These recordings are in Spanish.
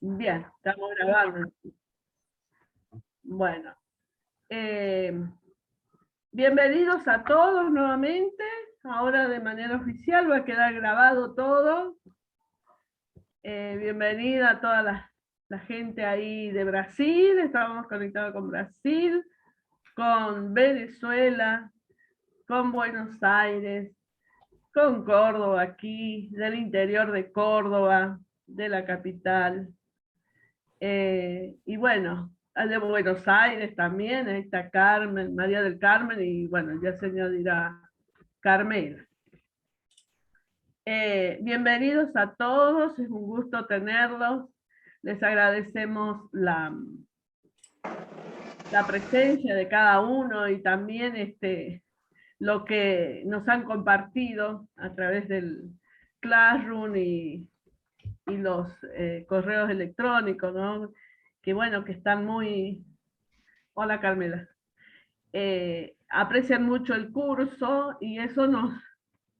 Bien, estamos grabando. Bueno, bienvenidos a todos nuevamente. Ahora de manera oficial va a quedar grabado todo. Bienvenida a toda la gente ahí de Brasil. Estamos conectados con Brasil, con Venezuela, con Buenos Aires, con Córdoba aquí, del interior de Córdoba, de la capital. Y bueno, de Buenos Aires también, ahí está Carmen, María del Carmen, y bueno, ya se añadirá Carmela. Bienvenidos a todos, es un gusto tenerlos. Les agradecemos la presencia de cada uno y también lo que nos han compartido a través del Classroom y los correos electrónicos, ¿no? Que bueno, que están muy... Hola Carmela. Aprecian mucho el curso y eso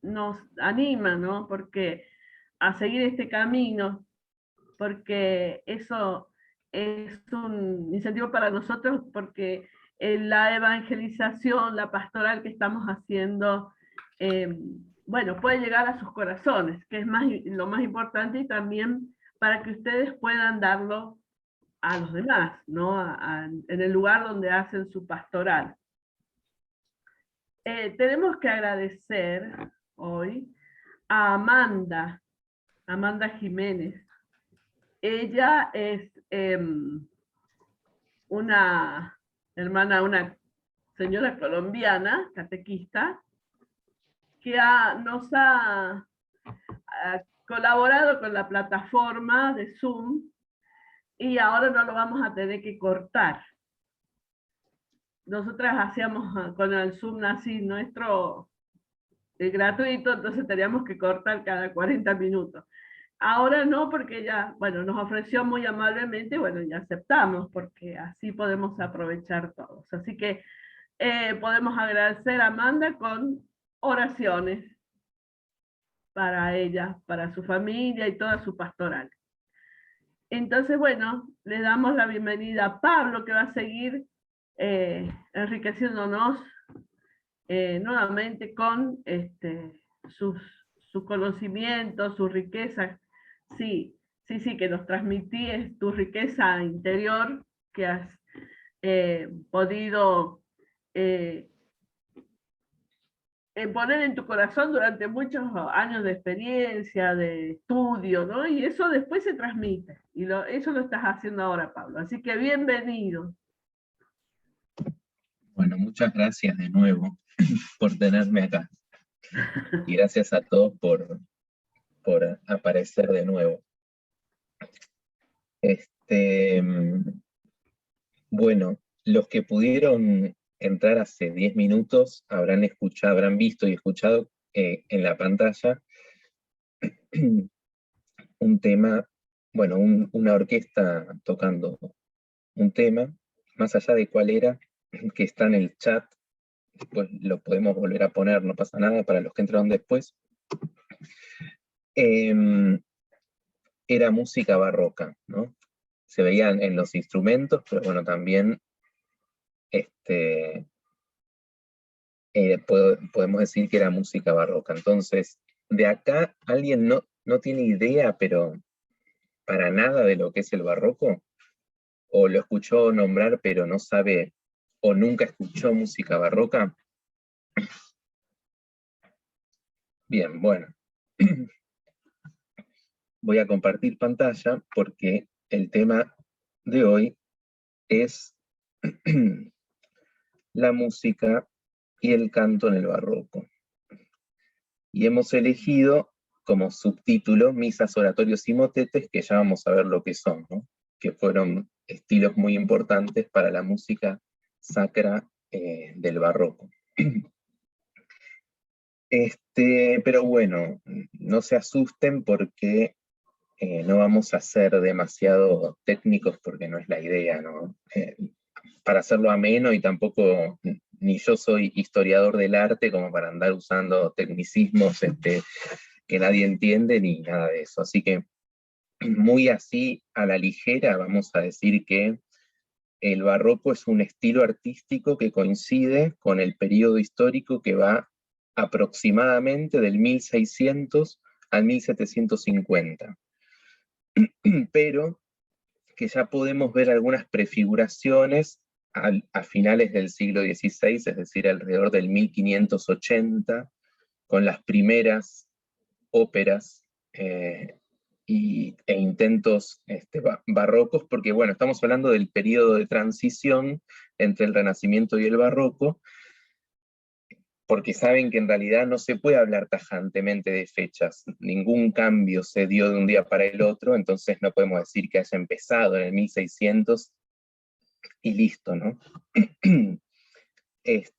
nos anima, ¿no? Porque a seguir este camino, porque eso es un incentivo para nosotros, porque la evangelización, la pastoral que estamos haciendo, eh, bueno, puede llegar a sus corazones, que es lo más importante, y también para que ustedes puedan darlo a los demás, ¿no? En el lugar donde hacen su pastoral. Tenemos que agradecer hoy a Amanda Jiménez. Ella es una hermana, una señora colombiana, catequista, que nos ha colaborado con la plataforma de Zoom y ahora no lo vamos a tener que cortar. Nosotras hacíamos con el Zoom así nuestro gratuito, entonces teníamos que cortar cada 40 minutos. Ahora no, porque ya, bueno, nos ofreció muy amablemente, bueno, ya aceptamos, porque así podemos aprovechar todos. Así que podemos agradecer a Amanda con oraciones para ella, para su familia y toda su pastoral. Entonces, bueno, le damos la bienvenida a Pablo, que va a seguir enriqueciéndonos nuevamente con sus conocimientos, sus riquezas. Sí, sí, que nos transmitís tu riqueza interior que has podido poner en tu corazón durante muchos años de experiencia, de estudio, ¿no? Y eso después se transmite. Y eso lo estás haciendo ahora, Pablo. Así que bienvenido. Bueno, muchas gracias de nuevo por tenerme acá. Y gracias a todos por aparecer de nuevo. Bueno, los que pudieron entrar hace 10 minutos habrán visto y escuchado en la pantalla un tema, bueno, una orquesta tocando un tema, más allá de cuál era, que está en el chat. Después lo podemos volver a poner, no pasa nada para los que entraron después. Era música barroca, ¿no? Se veían en los instrumentos, pero bueno, también podemos decir que era música barroca. Entonces, de acá alguien no tiene idea, pero para nada, de lo que es el barroco, o lo escuchó nombrar, pero no sabe, o nunca escuchó música barroca. Bien, bueno. Voy a compartir pantalla porque el tema de hoy es la música y el canto en el barroco. Y hemos elegido como subtítulo misas, oratorios y motetes, que ya vamos a ver lo que son, ¿no? Que fueron estilos muy importantes para la música sacra del barroco. Pero bueno, no se asusten porque no vamos a ser demasiado técnicos, porque no es la idea, ¿no? Para hacerlo ameno, y tampoco, ni yo soy historiador del arte como para andar usando tecnicismos que nadie entiende, ni nada de eso. Así que muy así a la ligera, vamos a decir que el barroco es un estilo artístico que coincide con el periodo histórico que va aproximadamente del 1600 al 1750. Pero que ya podemos ver algunas prefiguraciones a finales del siglo XVI, es decir, alrededor del 1580, con las primeras óperas e intentos barrocos, porque bueno, estamos hablando del periodo de transición entre el Renacimiento y el Barroco, porque saben que en realidad no se puede hablar tajantemente de fechas, ningún cambio se dio de un día para el otro, entonces no podemos decir que haya empezado en el 1600 y listo, ¿no?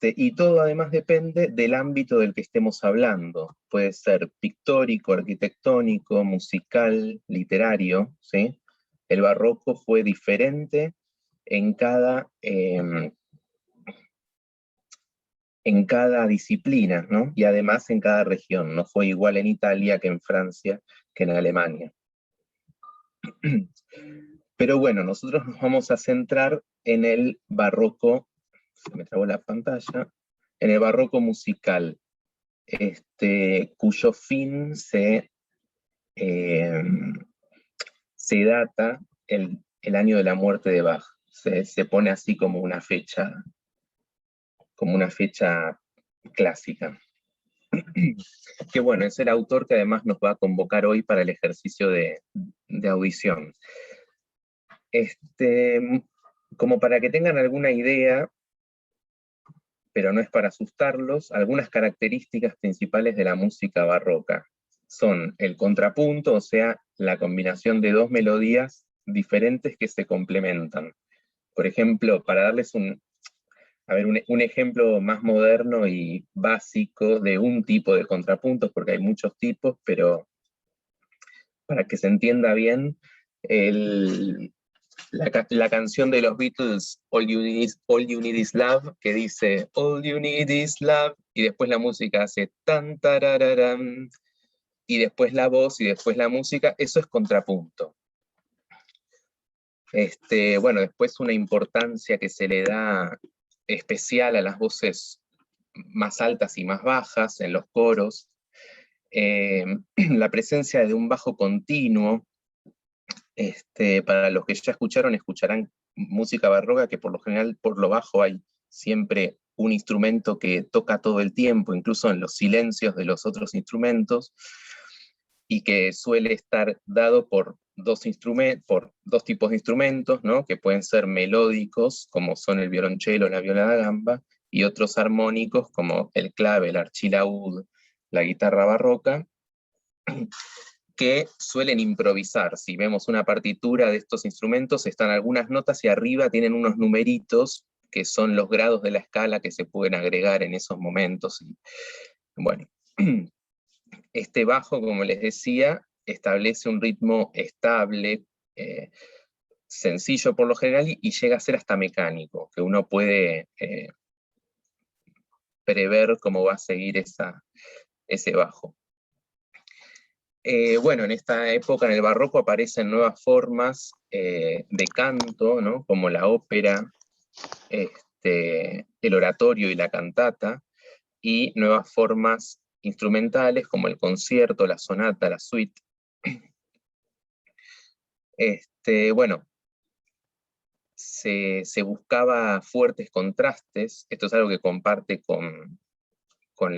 Y todo además depende del ámbito del que estemos hablando. Puede ser pictórico, arquitectónico, musical, literario, ¿sí? El barroco fue diferente en cada disciplina, ¿no? Y además en cada región. No fue igual en Italia que en Francia, que en Alemania. Pero bueno, nosotros nos vamos a centrar en el barroco, se me trabó la pantalla, en el barroco musical, cuyo fin se data el año de la muerte de Bach. Se pone así como una fecha clásica. Que bueno, es el autor que además nos va a convocar hoy para el ejercicio de audición. Como para que tengan alguna idea, pero no es para asustarlos, algunas características principales de la música barroca son el contrapunto, o sea, la combinación de dos melodías diferentes que se complementan. Por ejemplo, para darles un ejemplo más moderno y básico de un tipo de contrapuntos, porque hay muchos tipos, pero para que se entienda bien, la canción de los Beatles, All You Need Is Love, que dice All You Need Is Love, y después la música hace tan tarararam, y después la voz, y después la música, eso es contrapunto. Bueno, después una importancia que se le da especial a las voces más altas y más bajas en los coros, la presencia de un bajo continuo. Para los que ya escucharán música barroca, que por lo general por lo bajo hay siempre un instrumento que toca todo el tiempo, incluso en los silencios de los otros instrumentos, y que suele estar dado por dos tipos de instrumentos, ¿no? Que pueden ser melódicos, como son el violonchelo, la viola da gamba, y otros armónicos, como el clave, el archilaúd, la guitarra barroca, que suelen improvisar. Si vemos una partitura de estos instrumentos, están algunas notas y arriba tienen unos numeritos que son los grados de la escala que se pueden agregar en esos momentos. Bueno, este bajo, como les decía, establece un ritmo estable, sencillo por lo general, y llega a ser hasta mecánico, que uno puede prever cómo va a seguir ese bajo. Bueno, en esta época, en el barroco, aparecen nuevas formas de canto, ¿no? Como la ópera, el oratorio y la cantata, y nuevas formas instrumentales como el concierto, la sonata, la suite. Bueno, se buscaba fuertes contrastes. Esto es algo que comparte con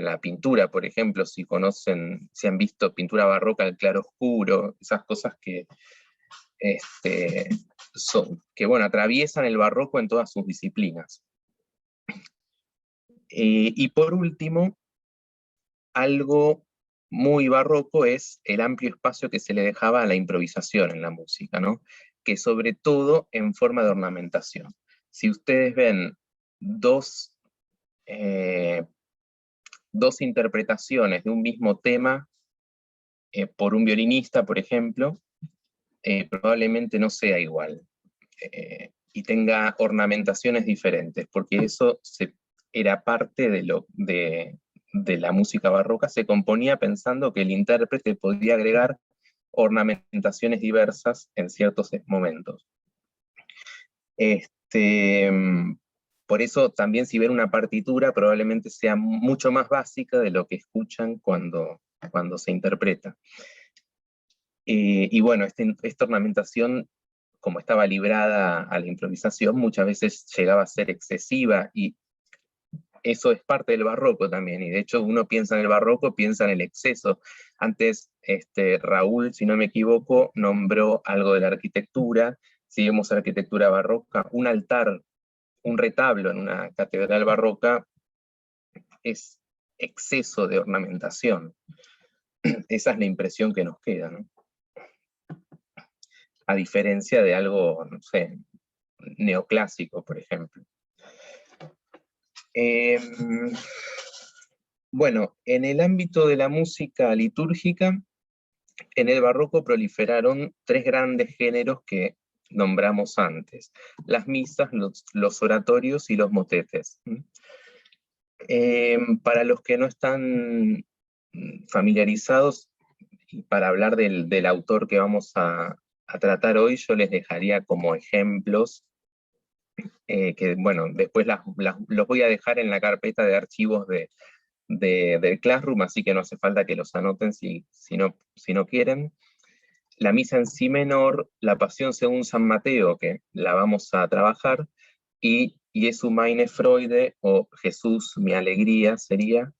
la pintura, por ejemplo, si han visto pintura barroca al claro oscuro, esas cosas que bueno, atraviesan el barroco en todas sus disciplinas. Y por último, algo muy barroco es el amplio espacio que se le dejaba a la improvisación en la música, ¿no? Que sobre todo en forma de ornamentación. Si ustedes ven dos interpretaciones de un mismo tema por un violinista, por ejemplo, probablemente no sea igual y tenga ornamentaciones diferentes, porque eso era parte de la música barroca. Se componía pensando que el intérprete podía agregar ornamentaciones diversas en ciertos momentos. Por eso también si ven una partitura probablemente sea mucho más básica de lo que escuchan cuando se interpreta. Y bueno, esta ornamentación, como estaba librada a la improvisación, muchas veces llegaba a ser excesiva, y eso es parte del barroco también, y de hecho uno piensa en el barroco, piensa en el exceso. Antes Raúl, si no me equivoco, nombró algo de la arquitectura. Si vemos la arquitectura barroca, un altar, un retablo en una catedral barroca es exceso de ornamentación. Esa es la impresión que nos queda, ¿no? A diferencia de algo, no sé, neoclásico, por ejemplo. Bueno, en el ámbito de la música litúrgica, en el barroco proliferaron tres grandes géneros que nombramos antes: las misas, los oratorios y los motetes. Para los que no están familiarizados, y para hablar del autor que vamos a tratar hoy, yo les dejaría como ejemplos, que bueno, después los voy a dejar en la carpeta de archivos del Classroom, así que no hace falta que los anoten si no quieren. La misa en si menor, la Pasión según San Mateo, que la vamos a trabajar, y Jesu meine Freude, o Jesús mi alegría sería.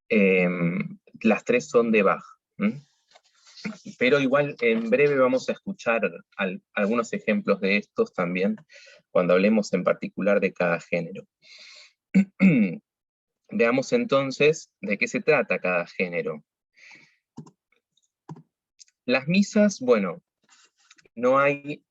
Las tres son de Bach. Pero igual en breve vamos a escuchar algunos ejemplos de estos también, cuando hablemos en particular de cada género. Veamos entonces de qué se trata cada género. Las misas, bueno, no hay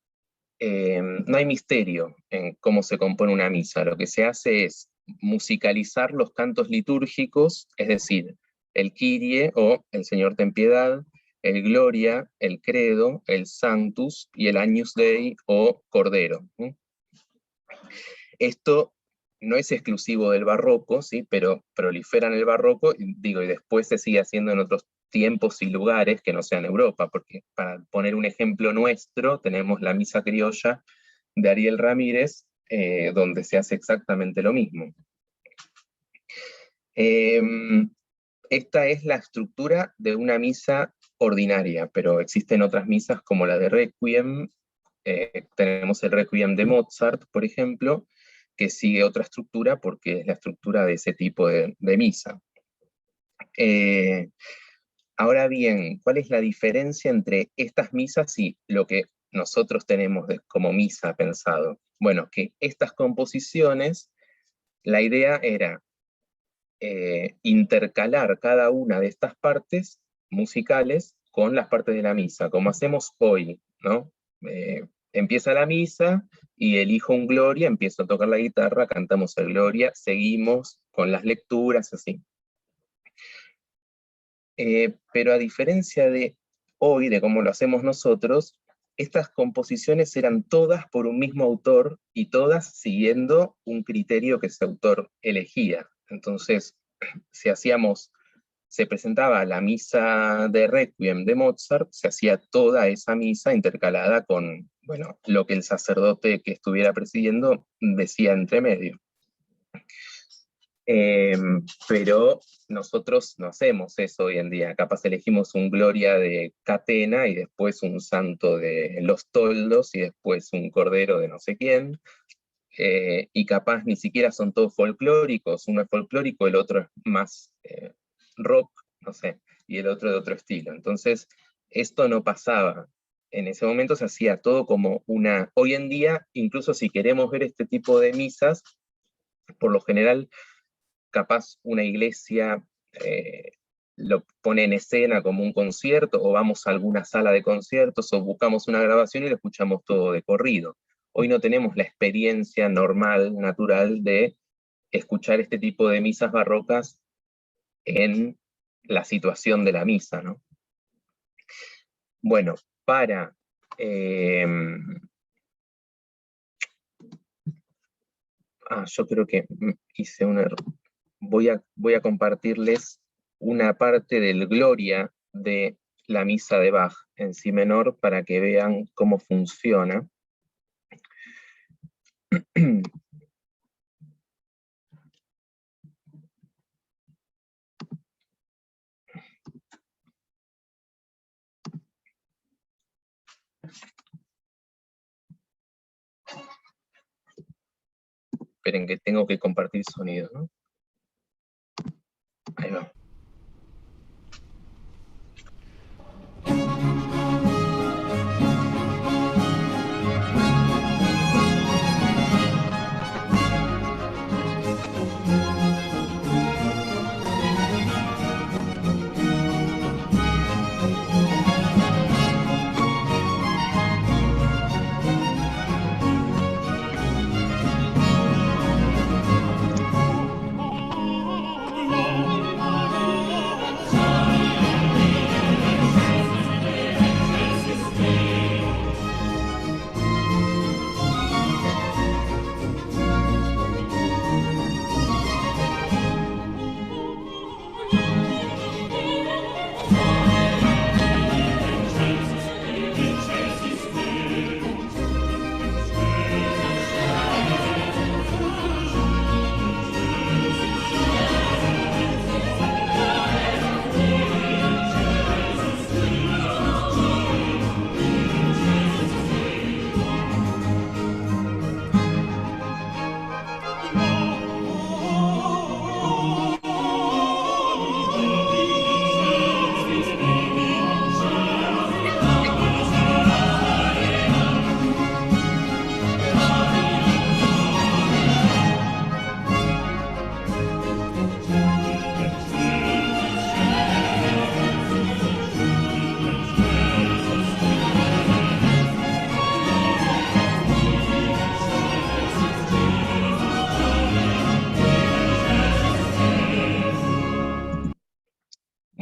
misterio en cómo se compone una misa. Lo que se hace es musicalizar los cantos litúrgicos, es decir, el Kyrie o el Señor ten piedad, el Gloria, el Credo, el Sanctus y el Agnus Dei o Cordero. Esto no es exclusivo del barroco, ¿sí? Pero prolifera en el barroco, y después se sigue haciendo en otros tiempos y lugares que no sean Europa, porque para poner un ejemplo nuestro, tenemos la misa criolla de Ariel Ramírez, donde se hace exactamente lo mismo. Esta es la estructura de una misa ordinaria, pero existen otras misas como la de Requiem. Tenemos el Requiem de Mozart, por ejemplo, que sigue otra estructura porque es la estructura de ese tipo de misa. Ahora bien, ¿cuál es la diferencia entre estas misas y lo que nosotros tenemos como misa pensado? Bueno, que estas composiciones, la idea era intercalar cada una de estas partes musicales con las partes de la misa, como hacemos hoy, ¿no? Empieza la misa y elijo un Gloria, empiezo a tocar la guitarra, cantamos el Gloria, seguimos con las lecturas, así. Pero a diferencia de hoy, de cómo lo hacemos nosotros, estas composiciones eran todas por un mismo autor y todas siguiendo un criterio que ese autor elegía. Entonces, se presentaba la misa de Requiem de Mozart, se hacía toda esa misa intercalada con, bueno, lo que el sacerdote que estuviera presidiendo decía entre medio. Pero nosotros no hacemos eso hoy en día. Capaz elegimos un Gloria de Catena y después un santo de Los Toldos y después un cordero de no sé quién. Y capaz ni siquiera son todos folclóricos. Uno es folclórico, el otro es más rock, no sé, y el otro de otro estilo. Entonces, esto no pasaba. En ese momento se hacía todo como una... Hoy en día, incluso si queremos ver este tipo de misas, por lo general, capaz una iglesia lo pone en escena como un concierto, o vamos a alguna sala de conciertos, o buscamos una grabación y lo escuchamos todo de corrido. Hoy no tenemos la experiencia normal, natural, de escuchar este tipo de misas barrocas en la situación de la misa, ¿no? Bueno, yo creo que hice un error. Voy a compartirles una parte del Gloria de la misa de Bach en si menor para que vean cómo funciona. Esperen que tengo que compartir sonido, ¿no? Ahí va.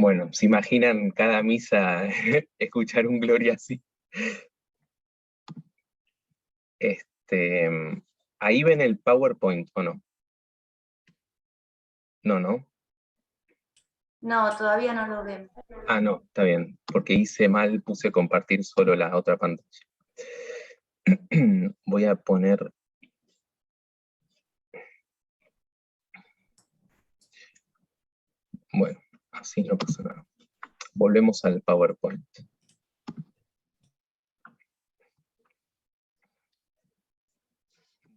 Bueno, ¿se imaginan cada misa escuchar un Gloria así? Ahí ven el PowerPoint, ¿o no? No, ¿no? No, todavía no lo vemos. Ah, no, está bien, porque hice mal, puse compartir solo la otra pantalla. Voy a poner... Bueno, así no pasa nada. Volvemos al PowerPoint.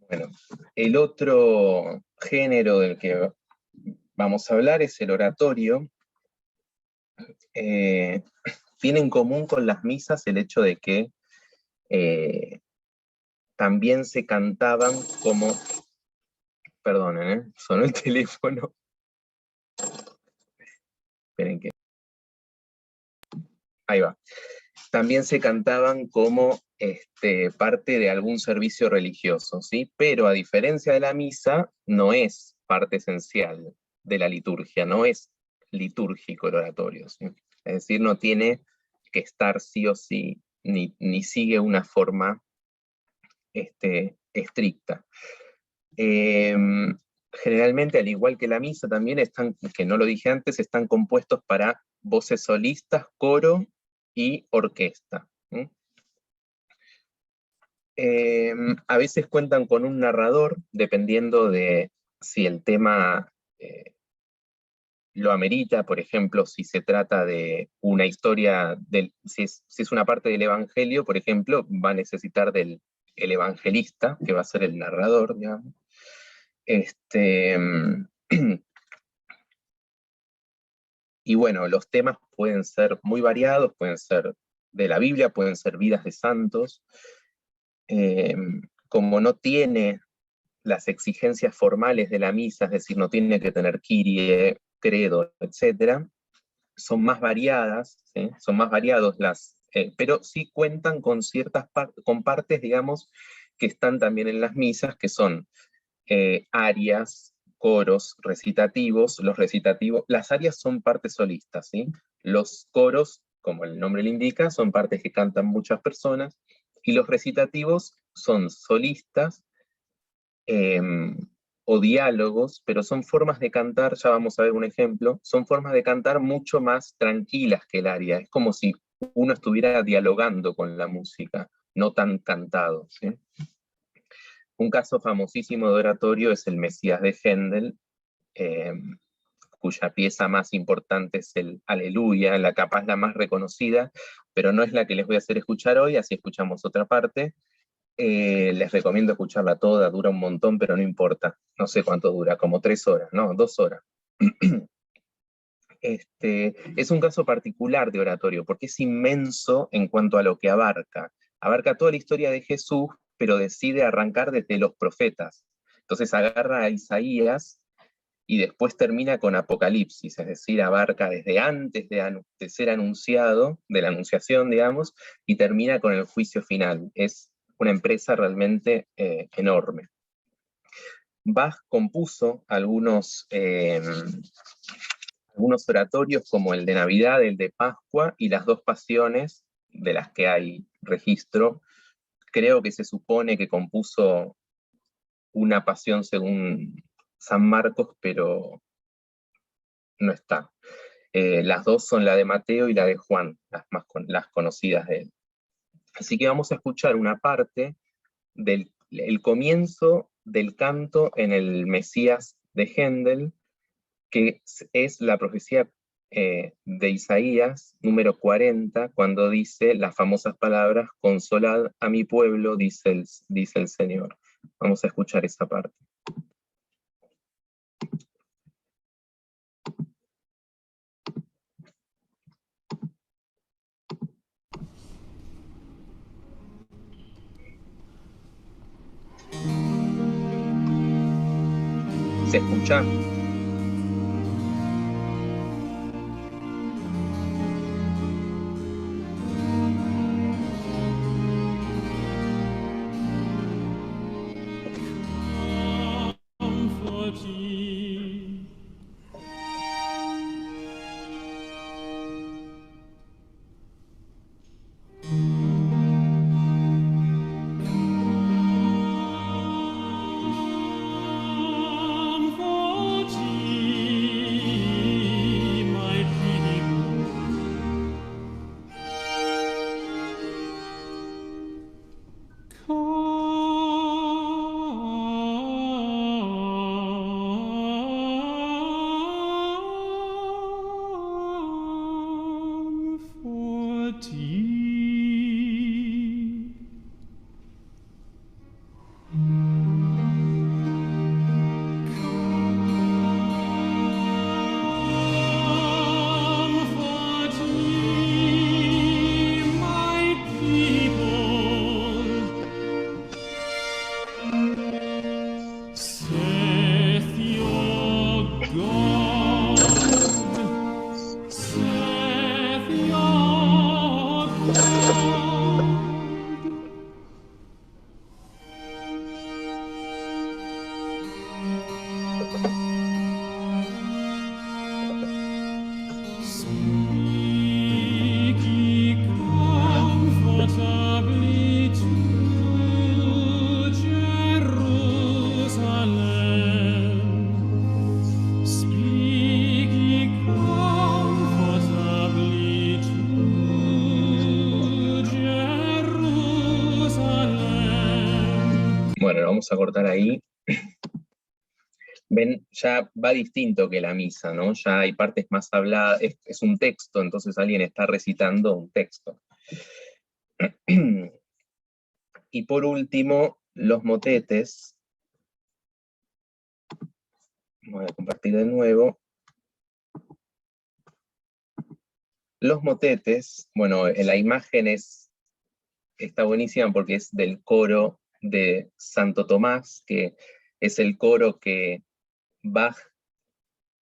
Bueno, el otro género del que vamos a hablar es el oratorio. Tiene en común con las misas el hecho de que también se cantaban como... Perdonen, sonó el teléfono. Esperen que... Ahí va. También se cantaban como parte de algún servicio religioso, ¿sí? Pero a diferencia de la misa, no es parte esencial de la liturgia, no es litúrgico el oratorio, ¿sí? Es decir, no tiene que estar sí o sí, ni sigue una forma estricta. Generalmente, al igual que la misa, también están, que no lo dije antes, están compuestos para voces solistas, coro y orquesta. A veces cuentan con un narrador, dependiendo de si el tema lo amerita. Por ejemplo, si se trata de una historia, si es una parte del Evangelio, por ejemplo, va a necesitar del el evangelista, que va a ser el narrador, digamos. Y bueno, los temas pueden ser muy variados, pueden ser de la Biblia, pueden ser vidas de santos. Como no tiene las exigencias formales de la misa, es decir, no tiene que tener Kyrie, credo, etc., son más variadas, ¿sí? Son más variados pero sí cuentan con ciertas con partes, digamos, que están también en las misas, que son arias, coros, recitativos. Las arias son partes solistas, ¿sí? Los coros, como el nombre le indica, son partes que cantan muchas personas, y los recitativos son solistas, o diálogos, pero son formas de cantar, ya vamos a ver un ejemplo, son formas de cantar mucho más tranquilas que el aria. Es como si uno estuviera dialogando con la música, no tan cantado, ¿sí? Un caso famosísimo de oratorio es el Mesías de Händel, cuya pieza más importante es el Aleluya, la capaz la más reconocida, pero no es la que les voy a hacer escuchar hoy, así escuchamos otra parte. Les recomiendo escucharla toda, dura un montón, pero no importa. No sé cuánto dura, como 3 horas, no, 2 horas. Es un caso particular de oratorio, porque es inmenso en cuanto a lo que abarca. Abarca toda la historia de Jesús, pero decide arrancar desde los profetas. Entonces agarra a Isaías y después termina con Apocalipsis, es decir, abarca desde antes de ser anunciado, de la anunciación, digamos, y termina con el juicio final. Es una empresa realmente enorme. Bach compuso algunos oratorios como el de Navidad, el de Pascua y las dos pasiones, de las que hay registro. Creo que se supone que compuso una pasión según San Marcos, pero no está. Las dos son la de Mateo y la de Juan, las conocidas de él. Así que vamos a escuchar una parte del comienzo del canto en el Mesías de Händel, que es la profecía de Isaías, número 40, cuando dice las famosas palabras, consolad a mi pueblo, dice el Señor. Vamos a escuchar esa parte. ¿Se escucha? Bueno, lo vamos a cortar ahí. Ven, ya va distinto que la misa, ¿no? Ya hay partes más habladas, es un texto, entonces alguien está recitando un texto. Y por último, los motetes. Voy a compartir de nuevo. Los motetes, bueno, la imagen está buenísima porque es del coro de Santo Tomás, que es el coro que Bach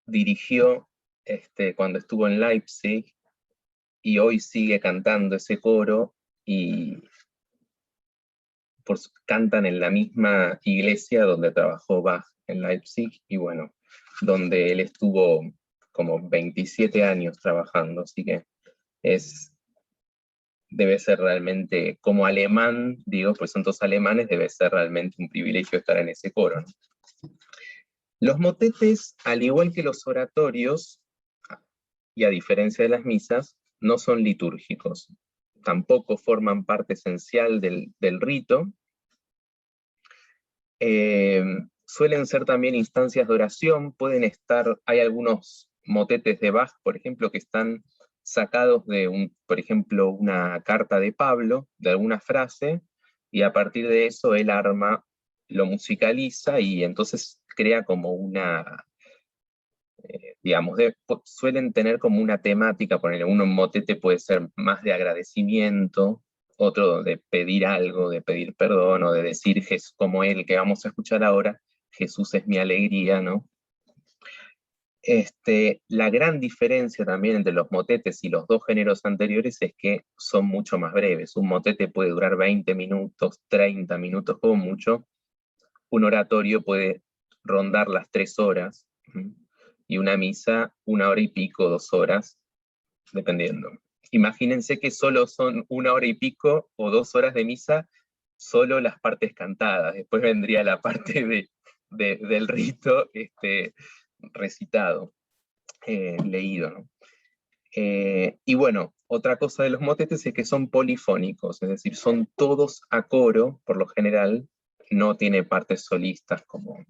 dirigió cuando estuvo en Leipzig, y hoy sigue cantando ese coro, y cantan en la misma iglesia donde trabajó Bach en Leipzig, y bueno, donde él estuvo como 27 años trabajando, así que debe ser realmente, como alemán, digo, pues son todos alemanes, debe ser realmente un privilegio estar en ese coro, ¿no? Los motetes, al igual que los oratorios, y a diferencia de las misas, no son litúrgicos. Tampoco forman parte esencial del rito. Suelen ser también instancias de oración, pueden estar, hay algunos motetes de Bach, por ejemplo, que están sacados de, por ejemplo, una carta de Pablo, de alguna frase, y a partir de eso él lo musicaliza y entonces crea como una, digamos, suelen tener como una temática, ponerle uno en motete puede ser más de agradecimiento, otro de pedir algo, de pedir perdón, o de decir, como el que vamos a escuchar ahora, Jesús es mi alegría, ¿no? La gran diferencia también entre los motetes y los dos géneros anteriores es que son mucho más breves. Un motete puede durar 20 minutos, 30 minutos como mucho. Un oratorio puede rondar las 3 horas, y una misa 1 hora y pico, 2 horas, dependiendo. Imagínense que solo son 1 hora y pico o 2 horas de misa, solo las partes cantadas. Después vendría la parte del rito recitado, leído, ¿no? Y bueno, otra cosa de los motetes es que son polifónicos, es decir, son todos a coro, por lo general, no tiene partes solistas como...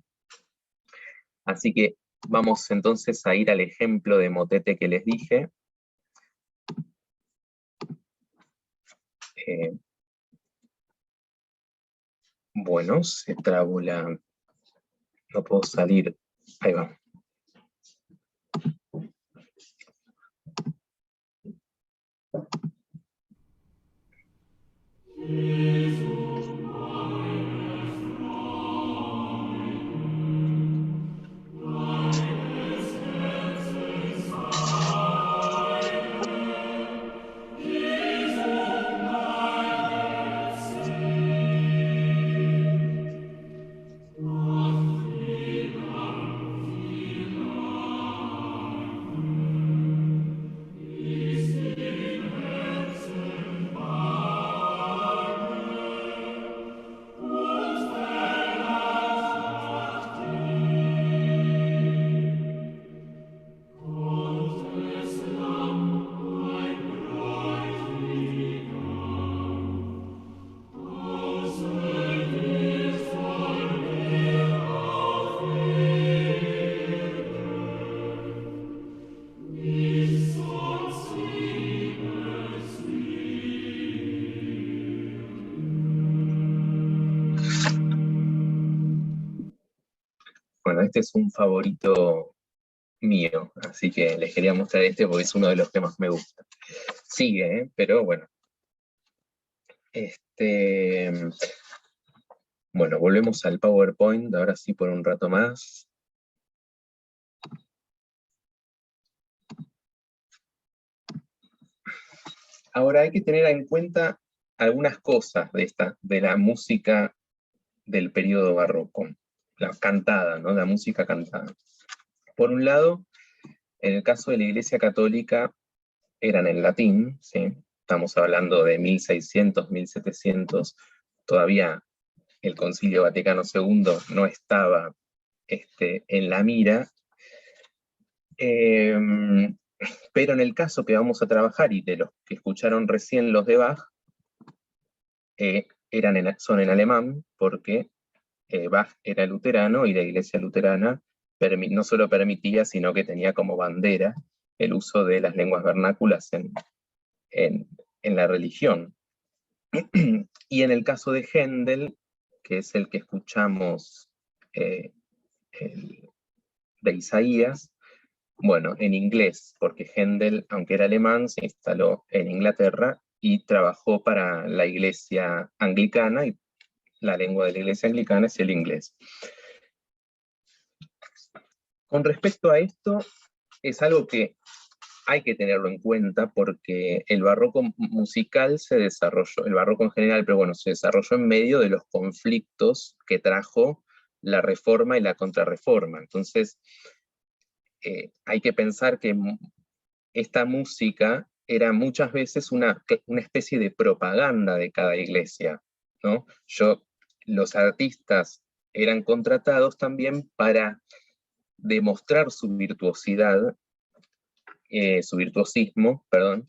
Así que vamos entonces a ir al ejemplo de motete que les dije. Bueno, se trabó la... No puedo salir. Ahí va. Bueno, este es un favorito mío, así que les quería mostrar porque es uno de los que más me gusta. Sigue, pero bueno. Bueno, volvemos al PowerPoint, ahora sí por un rato más. Ahora hay que tener en cuenta algunas cosas de la música del periodo barroco, la cantada, ¿no? La música cantada. Por un lado, en el caso de la Iglesia Católica, eran en latín, ¿sí? Estamos hablando de 1600, 1700, todavía el Concilio Vaticano II no estaba en la mira, pero en el caso que vamos a trabajar, y de los que escucharon recién los de Bach, son en alemán, porque Bach era luterano, y la Iglesia luterana no solo permitía, sino que tenía como bandera el uso de las lenguas vernáculas en la religión. Y en el caso de Händel, que es el que escuchamos de Isaías, bueno, en inglés, porque Händel, aunque era alemán, se instaló en Inglaterra y trabajó para la Iglesia anglicana, y la lengua de la Iglesia anglicana es el inglés. Con respecto a esto, es algo que hay que tenerlo en cuenta porque el barroco musical se desarrolló, el barroco en general, pero bueno, se desarrolló en medio de los conflictos que trajo la reforma y la contrarreforma. Entonces, hay que pensar que esta música era muchas veces una especie de propaganda de cada iglesia, ¿no? Los artistas eran contratados también para demostrar su virtuosidad, su virtuosismo, perdón,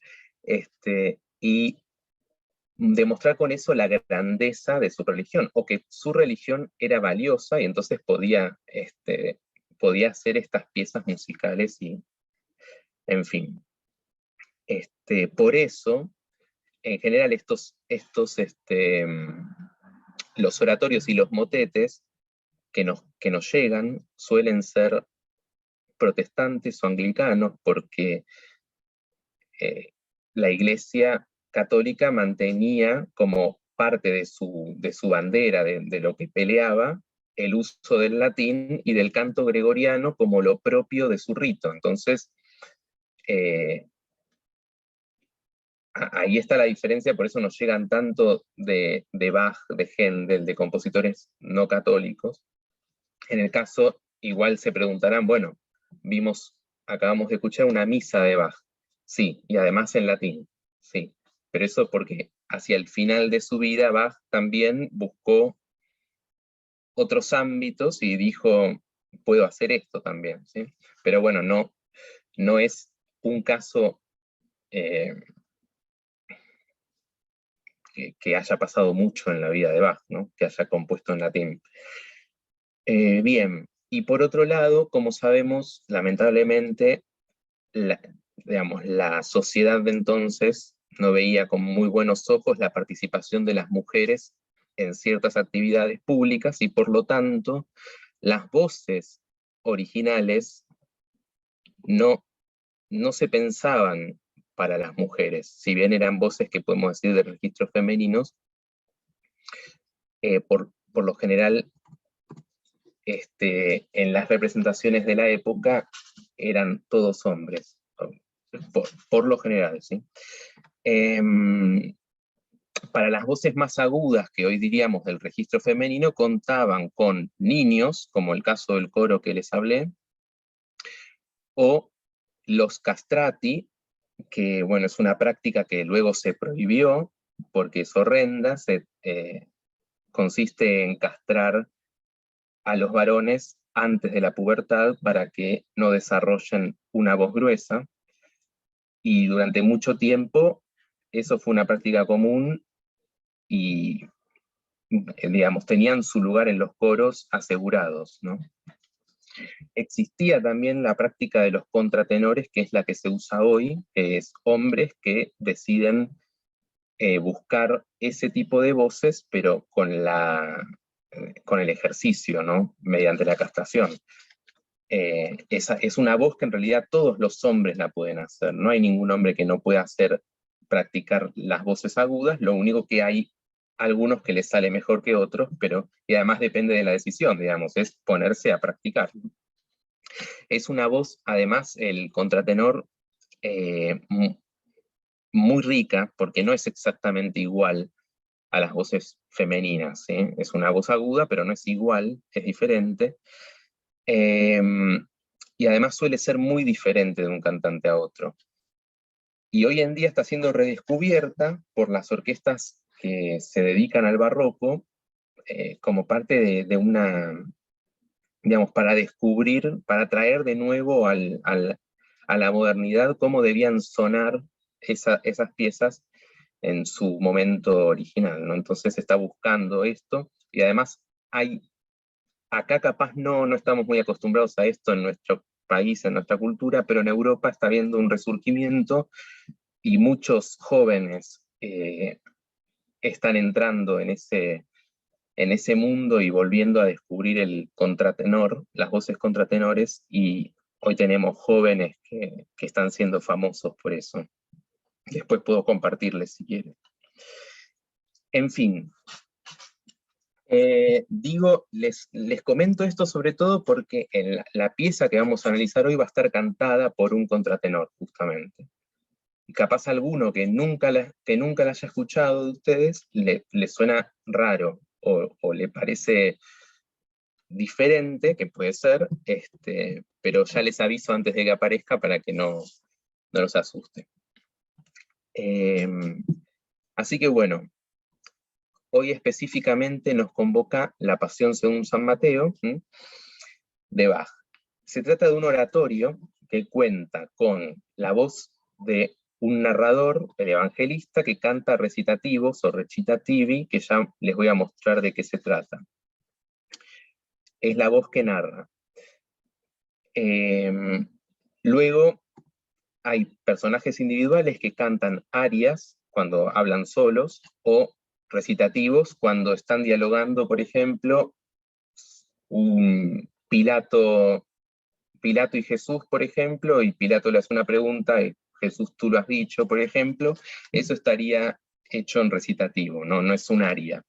y demostrar con eso la grandeza de su religión, o que su religión era valiosa y entonces podía hacer estas piezas musicales y, en fin. Por eso, en general, los oratorios y los motetes que nos llegan suelen ser protestantes o anglicanos, porque la Iglesia católica mantenía como parte de su bandera, de lo que peleaba, el uso del latín y del canto gregoriano como lo propio de su rito. Entonces, ahí está la diferencia, por eso nos llegan tanto de Bach, de Händel, de compositores no católicos. En el caso, igual se preguntarán, bueno, acabamos de escuchar una misa de Bach, sí, y además en latín, sí, pero eso porque hacia el final de su vida Bach también buscó otros ámbitos y dijo, puedo hacer esto también, ¿sí? Pero bueno, no es un caso que haya pasado mucho en la vida de Bach, ¿no? Que haya compuesto en latín. Bien, y por otro lado, como sabemos, lamentablemente, la sociedad de entonces no veía con muy buenos ojos la participación de las mujeres en ciertas actividades públicas, y por lo tanto, las voces originales no se pensaban para las mujeres, si bien eran voces que podemos decir de registros femeninos, por lo general, en las representaciones de la época eran todos hombres, por lo general, ¿sí? Para las voces más agudas, que hoy diríamos del registro femenino, contaban con niños, como el caso del coro que les hablé, o los castrati, que bueno, es una práctica que luego se prohibió, porque es horrenda, consiste en castrar a los varones antes de la pubertad para que no desarrollen una voz gruesa, y durante mucho tiempo eso fue una práctica común y, digamos, tenían su lugar en los coros asegurados, ¿no? Existía también la práctica de los contratenores, que es la que se usa hoy, que es hombres que deciden buscar ese tipo de voces, pero con el ejercicio, ¿no? Mediante la castración. Esa es una voz que en realidad todos los hombres la pueden hacer, no hay ningún hombre que no pueda practicar las voces agudas, lo único que hay algunos que les sale mejor que otros, y además depende de la decisión, digamos, es ponerse a practicar. Es una voz, además, el contratenor, muy rica, porque no es exactamente igual a las voces femeninas, ¿sí? Es una voz aguda, pero no es igual, es diferente. Y además suele ser muy diferente de un cantante a otro. Y hoy en día está siendo redescubierta por las orquestas que se dedican al barroco, como parte de una, digamos, para descubrir, para traer de nuevo a la modernidad cómo debían sonar esas piezas en su momento original, ¿no? Entonces se está buscando esto, y además acá capaz no estamos muy acostumbrados a esto en nuestro país, en nuestra cultura, pero en Europa está habiendo un resurgimiento, y muchos jóvenes están entrando en ese mundo y volviendo a descubrir el contratenor, las voces contratenores, y hoy tenemos jóvenes que están siendo famosos por eso. Después puedo compartirles si quieren. En fin, les comento esto sobre todo porque en la pieza que vamos a analizar hoy va a estar cantada por un contratenor, justamente. Y capaz alguno que nunca la haya escuchado de ustedes le suena raro, o le parece diferente, que puede ser, pero ya les aviso antes de que aparezca para que no los asuste. Así que bueno, hoy específicamente nos convoca la Pasión según San Mateo, de Bach. Se trata de un oratorio que cuenta con la voz de un narrador, el evangelista, que canta recitativos o recitativi, que ya les voy a mostrar de qué se trata. Es la voz que narra. Luego hay personajes individuales que cantan arias cuando hablan solos, o recitativos cuando están dialogando, por ejemplo, un Pilato y Jesús, por ejemplo, y Pilato le hace una pregunta, y Jesús, tú lo has dicho, por ejemplo, eso estaría hecho en recitativo, no es un aria.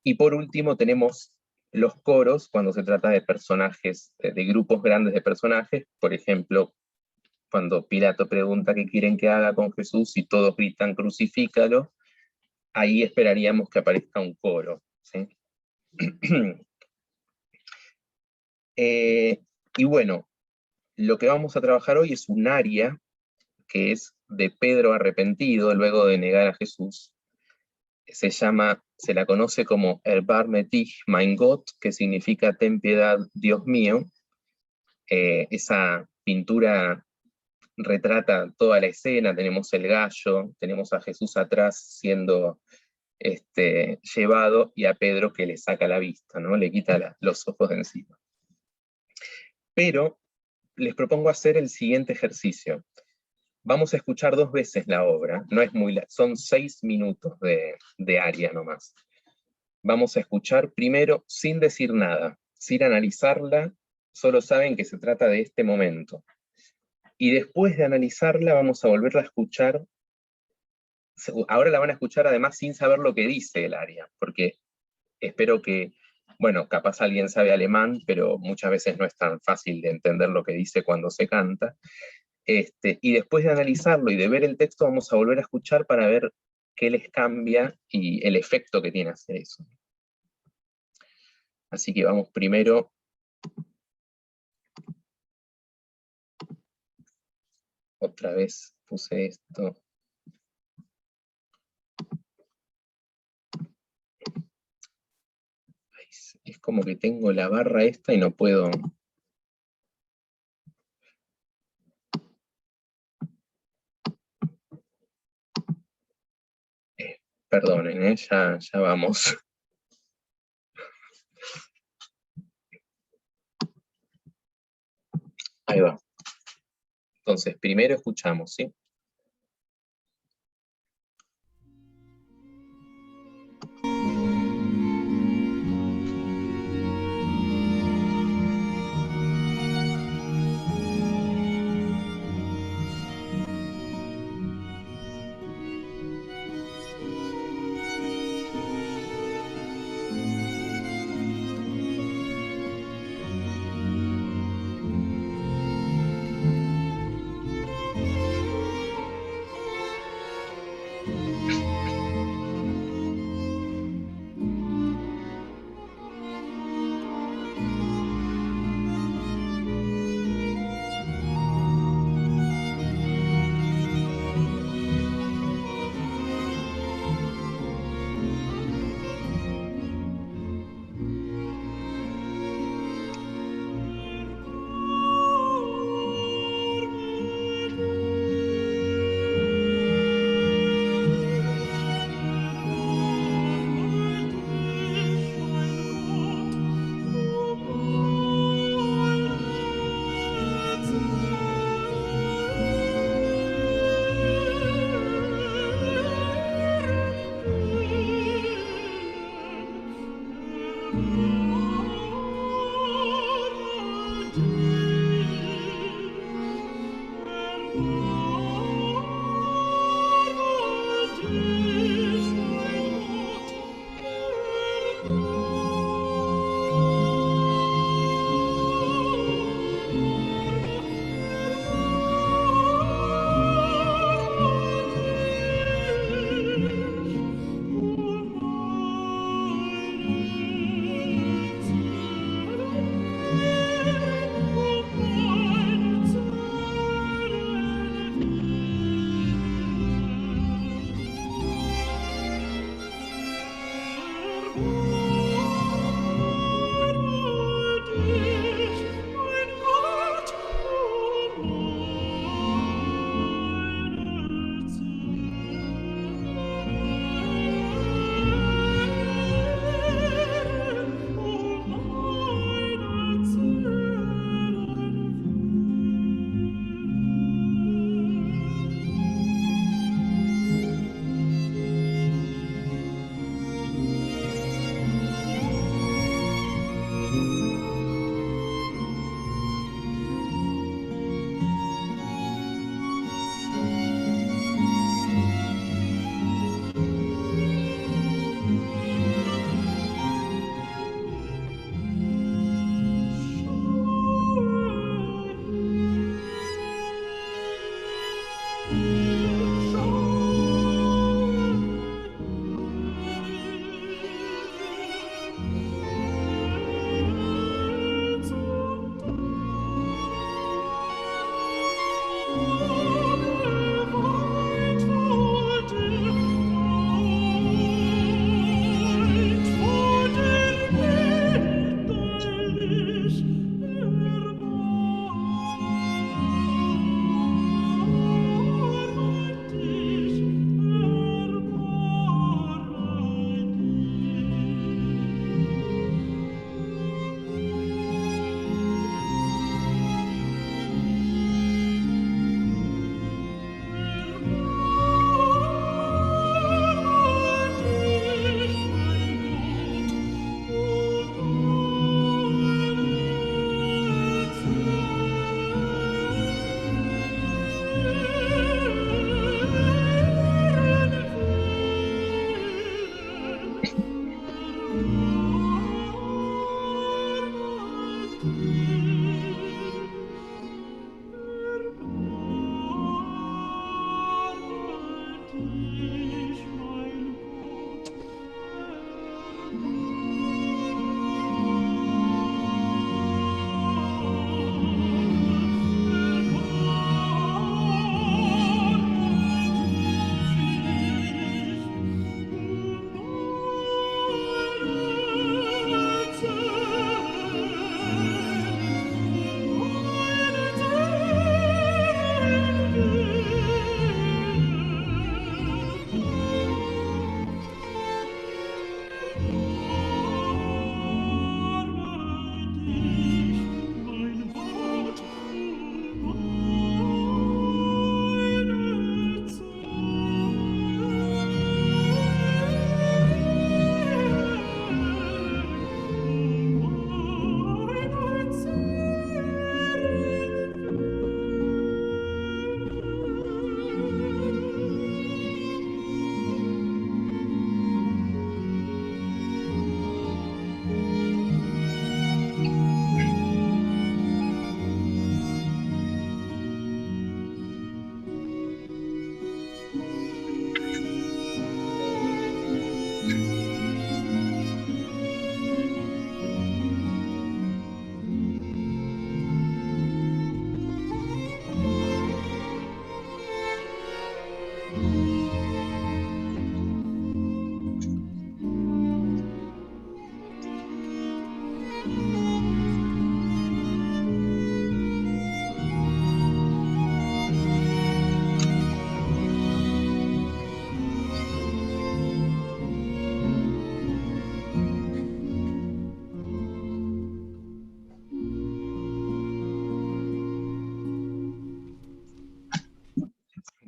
Y por último tenemos los coros, cuando se trata de personajes, de grupos grandes de personajes, por ejemplo, cuando Pilato pregunta qué quieren que haga con Jesús y todos gritan crucifícalo, ahí esperaríamos que aparezca un coro, ¿sí? Y bueno, lo que vamos a trabajar hoy es un aria, que es de Pedro arrepentido, luego de negar a Jesús. Se la conoce como Erbarme dich, mein Gott, que significa ten piedad, Dios mío. Esa pintura retrata toda la escena, tenemos el gallo, tenemos a Jesús atrás siendo llevado, y a Pedro que le saca la vista, ¿no? Le quita los ojos de encima. Pero les propongo hacer el siguiente ejercicio. Vamos a escuchar 2 veces la obra, no es muy son 6 minutos de aria nomás. Vamos a escuchar primero sin decir nada, sin analizarla, solo saben que se trata de este momento. Y después de analizarla vamos a volverla a escuchar. Ahora la van a escuchar además sin saber lo que dice el aria, porque espero que, bueno, capaz alguien sabe alemán, pero muchas veces no es tan fácil de entender lo que dice cuando se canta. Y después de analizarlo y de ver el texto, vamos a volver a escuchar para ver qué les cambia y el efecto que tiene hacer eso. Así que vamos primero. Otra vez puse esto. Es como que tengo la barra esta y no puedo. Perdonen, ya vamos. Ahí va. Entonces, primero escuchamos, ¿sí?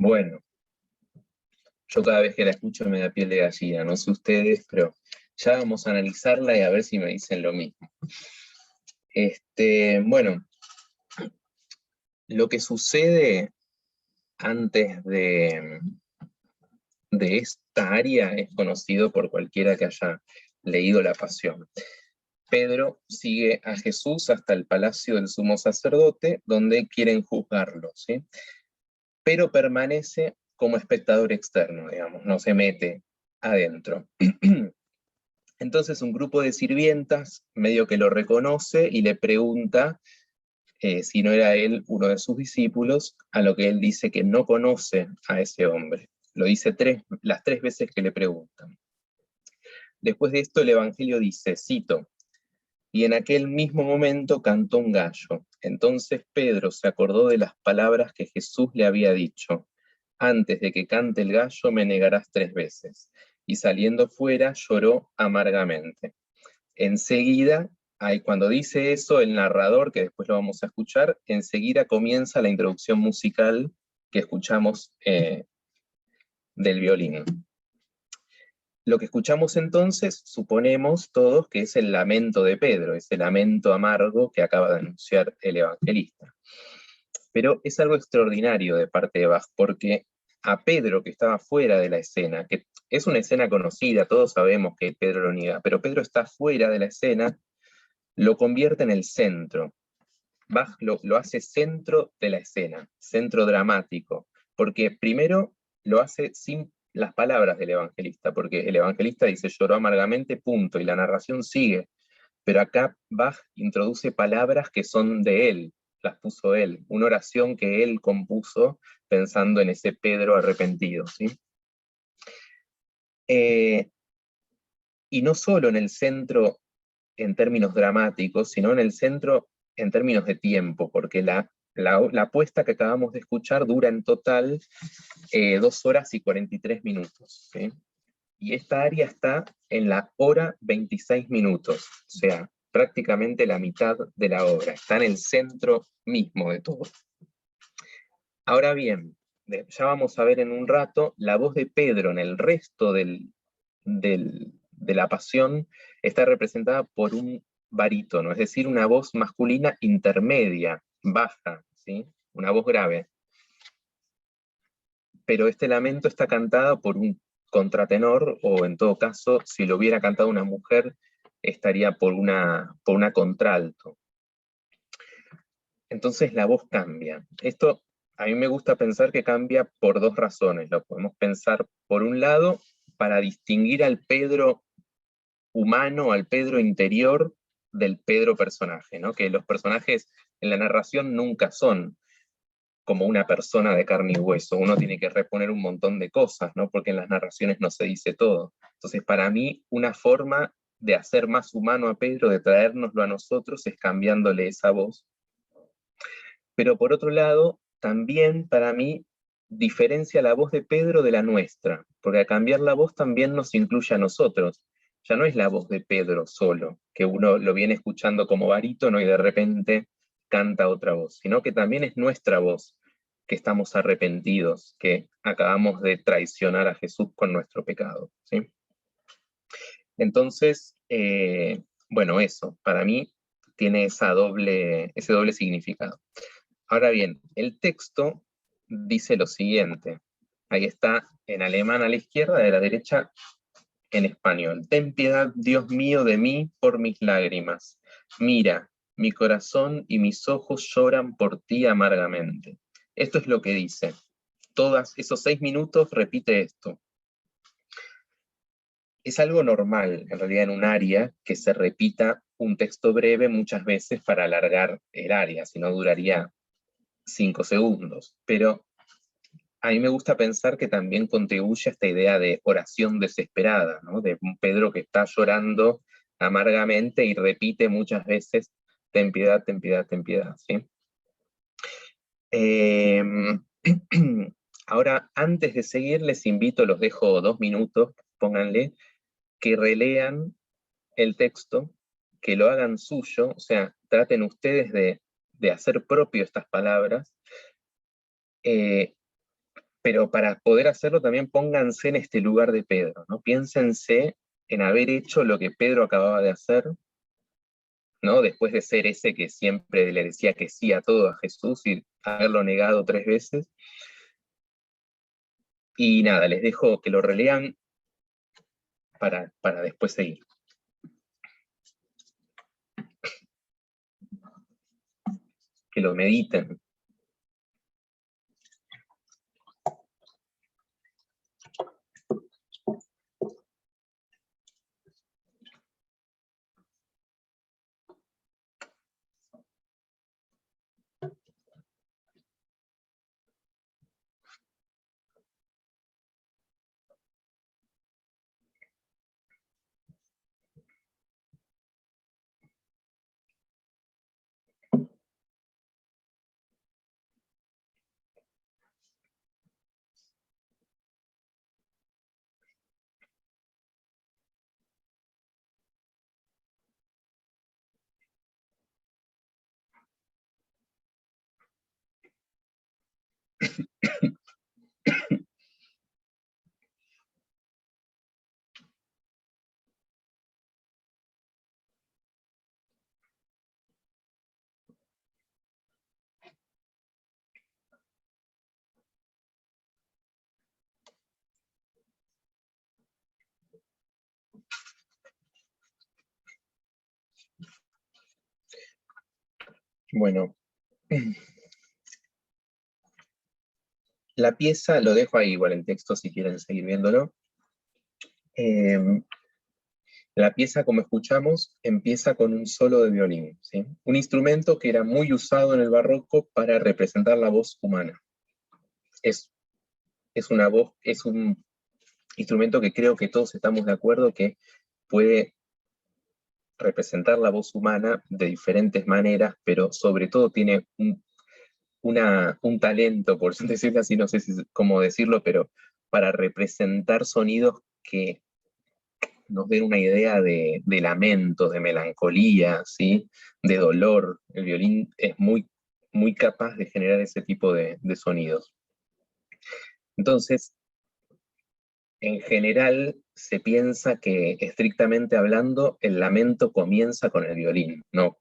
Bueno, yo cada vez que la escucho me da piel de gallina, no sé ustedes, pero ya vamos a analizarla y a ver si me dicen lo mismo. Bueno, lo que sucede antes de esta área es conocido por cualquiera que haya leído la Pasión. Pedro sigue a Jesús hasta el palacio del sumo sacerdote, donde quieren juzgarlo, ¿sí? Pero permanece como espectador externo, digamos, no se mete adentro. Entonces un grupo de sirvientas medio que lo reconoce y le pregunta si no era él uno de sus discípulos, a lo que él dice que no conoce a ese hombre. Lo dice las 3 veces que le preguntan. Después de esto el Evangelio dice, cito, y en aquel mismo momento cantó un gallo. Entonces Pedro se acordó de las palabras que Jesús le había dicho, antes de que cante el gallo me negarás 3 veces. Y saliendo fuera lloró amargamente. Enseguida, cuando dice eso, el narrador, que después lo vamos a escuchar, enseguida comienza la introducción musical que escuchamos del violín. Lo que escuchamos entonces, suponemos todos que es el lamento de Pedro, ese lamento amargo que acaba de anunciar el evangelista. Pero es algo extraordinario de parte de Bach, porque a Pedro, que estaba fuera de la escena, que es una escena conocida, todos sabemos que Pedro lo niega, pero Pedro está fuera de la escena, lo convierte en el centro. Bach lo hace centro de la escena, centro dramático, porque primero lo hace sin las palabras del evangelista, porque el evangelista dice lloró amargamente, punto, y la narración sigue, pero acá Bach introduce palabras que son de él, las puso él, una oración que él compuso pensando en ese Pedro arrepentido, ¿sí? Y no solo en el centro en términos dramáticos, sino en el centro en términos de tiempo, porque la puesta que acabamos de escuchar dura en total 2 horas y 43 minutos, ¿sí? Y esta área está en la hora 26 minutos, o sea, prácticamente la mitad de la obra, está en el centro mismo de todo. Ahora bien, ya vamos a ver en un rato, la voz de Pedro en el resto de la Pasión está representada por un barítono, es decir, una voz masculina intermedia, baja, ¿sí? Una voz grave. Pero este lamento está cantado por un contratenor, o en todo caso, si lo hubiera cantado una mujer, estaría por una contralto. Entonces la voz cambia. Esto a mí me gusta pensar que cambia por 2 razones. Lo podemos pensar, por un lado, para distinguir al Pedro humano, al Pedro interior, del Pedro personaje, ¿no? Que los personajes en la narración nunca son como una persona de carne y hueso, uno tiene que reponer un montón de cosas, ¿no? Porque en las narraciones no se dice todo. Entonces, para mí, una forma de hacer más humano a Pedro, de traérnoslo a nosotros, es cambiándole esa voz. Pero por otro lado, también para mí diferencia la voz de Pedro de la nuestra, porque al cambiar la voz también nos incluye a nosotros. Ya no es la voz de Pedro solo, que uno lo viene escuchando como barítono y de repente canta otra voz, sino que también es nuestra voz, que estamos arrepentidos, que acabamos de traicionar a Jesús con nuestro pecado, ¿sí? Entonces, bueno, eso, para mí tiene ese doble significado. Ahora bien, el texto dice lo siguiente, ahí está en alemán a la izquierda, de la derecha en español. Ten piedad, Dios mío, de mí por mis lágrimas. Mira, mi corazón y mis ojos lloran por ti amargamente. Esto es lo que dice. Todos esos 6 minutos repite esto. Es algo normal, en realidad, en un área que se repita un texto breve muchas veces para alargar el área, si no duraría 5 segundos. Pero a mí me gusta pensar que también contribuye a esta idea de oración desesperada, ¿no? De un Pedro que está llorando amargamente y repite muchas veces, ten piedad, ten piedad, ten piedad, ¿sí? Ahora, antes de seguir, les invito, los dejo 2 minutos, pónganle, que relean el texto, que lo hagan suyo, o sea, traten ustedes de hacer propio estas palabras, Pero para poder hacerlo también pónganse en este lugar de Pedro, ¿no? Piénsense en haber hecho lo que Pedro acababa de hacer, ¿no? Después de ser ese que siempre le decía que sí a todo a Jesús y haberlo negado 3 veces. Y nada, les dejo que lo relean para después seguir. Que lo mediten. Bueno, la pieza, lo dejo ahí igual el texto si quieren seguir viéndolo. La pieza, como escuchamos, empieza con un solo de violín, ¿sí? Un instrumento que era muy usado en el barroco para representar la voz humana. Es una voz, es un instrumento que creo que todos estamos de acuerdo que puede representar la voz humana de diferentes maneras, pero sobre todo tiene un talento, por decirlo así, no sé cómo decirlo, pero para representar sonidos que nos den una idea de lamento, de melancolía, ¿sí? De dolor. El violín es muy, muy capaz de generar ese tipo de sonidos. Entonces, en general, se piensa que, estrictamente hablando, el lamento comienza con el violín, no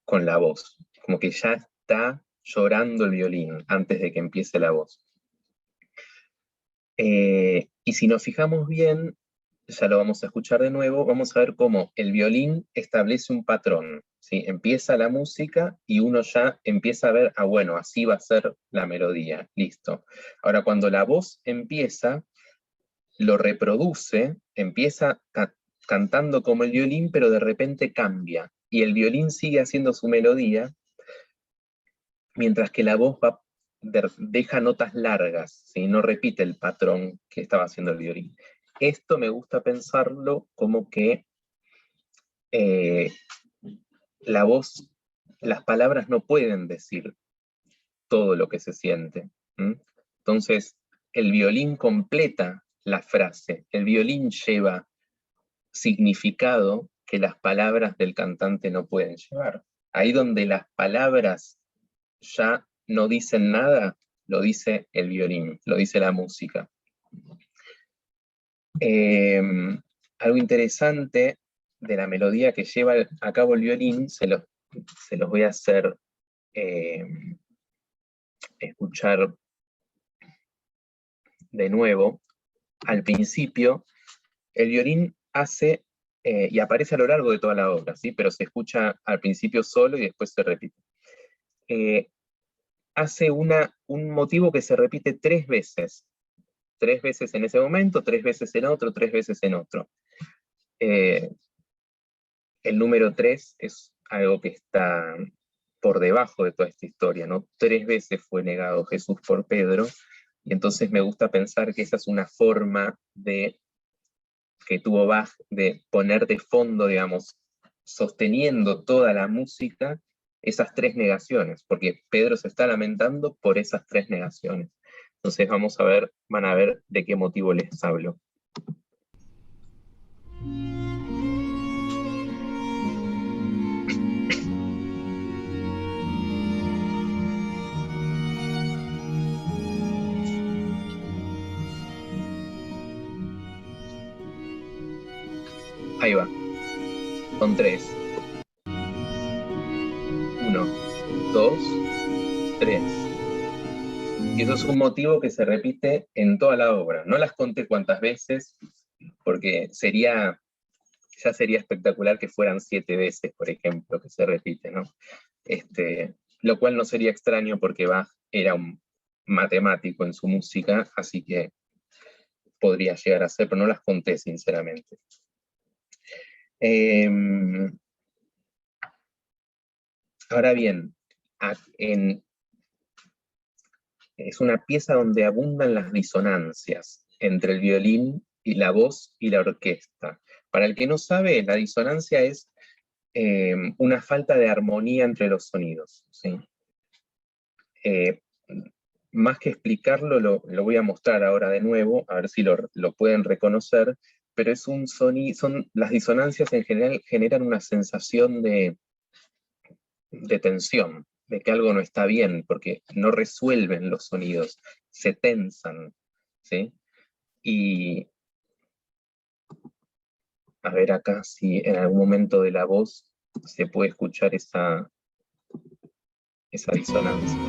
con la voz. Como que ya está llorando el violín antes de que empiece la voz. Y si nos fijamos bien, ya lo vamos a escuchar de nuevo, vamos a ver cómo el violín establece un patrón, ¿sí? Empieza la música y uno ya empieza a ver, bueno, así va a ser la melodía, listo. Ahora, cuando la voz empieza, lo reproduce, empieza cantando como el violín, pero de repente cambia, y el violín sigue haciendo su melodía, mientras que la voz deja notas largas, ¿sí? No repite el patrón que estaba haciendo el violín. Esto me gusta pensarlo como que la voz, las palabras no pueden decir todo lo que se siente. Entonces, el violín completa la frase, el violín lleva significado que las palabras del cantante no pueden llevar. Ahí donde las palabras ya no dicen nada, lo dice el violín, lo dice la música. Algo interesante de la melodía que lleva a cabo el violín, se los voy a hacer escuchar de nuevo. Al principio, el violín hace, y aparece a lo largo de toda la obra, ¿sí? Pero se escucha al principio solo y después se repite. Hace un motivo que se repite 3 veces. 3 veces en ese momento, 3 veces en otro, 3 veces en otro. El número 3 es algo que está por debajo de toda esta historia, ¿no? 3 veces fue negado Jesús por Pedro, y entonces me gusta pensar que esa es una forma que tuvo Bach de poner de fondo, digamos, sosteniendo toda la música, esas 3 negaciones, porque Pedro se está lamentando por esas 3 negaciones. Entonces van a ver de qué motivo les hablo. Ahí va. Son 3. 1, 2, 3. Y eso es un motivo que se repite en toda la obra. No las conté cuántas veces, porque ya sería espectacular que fueran 7 veces, por ejemplo, que se repite, ¿no? Lo cual no sería extraño porque Bach era un matemático en su música, así que podría llegar a ser, pero no las conté sinceramente. Ahora bien, es una pieza donde abundan las disonancias entre el violín y la voz y la orquesta. Para el que no sabe, la disonancia es una falta de armonía entre los sonidos, ¿sí? Más que explicarlo, lo voy a mostrar ahora de nuevo, a ver si lo pueden reconocer, pero es un sonido, las disonancias en general generan una sensación de tensión, de que algo no está bien, porque no resuelven los sonidos, se tensan, ¿sí? Y a ver acá si en algún momento de la voz se puede escuchar esa disonancia.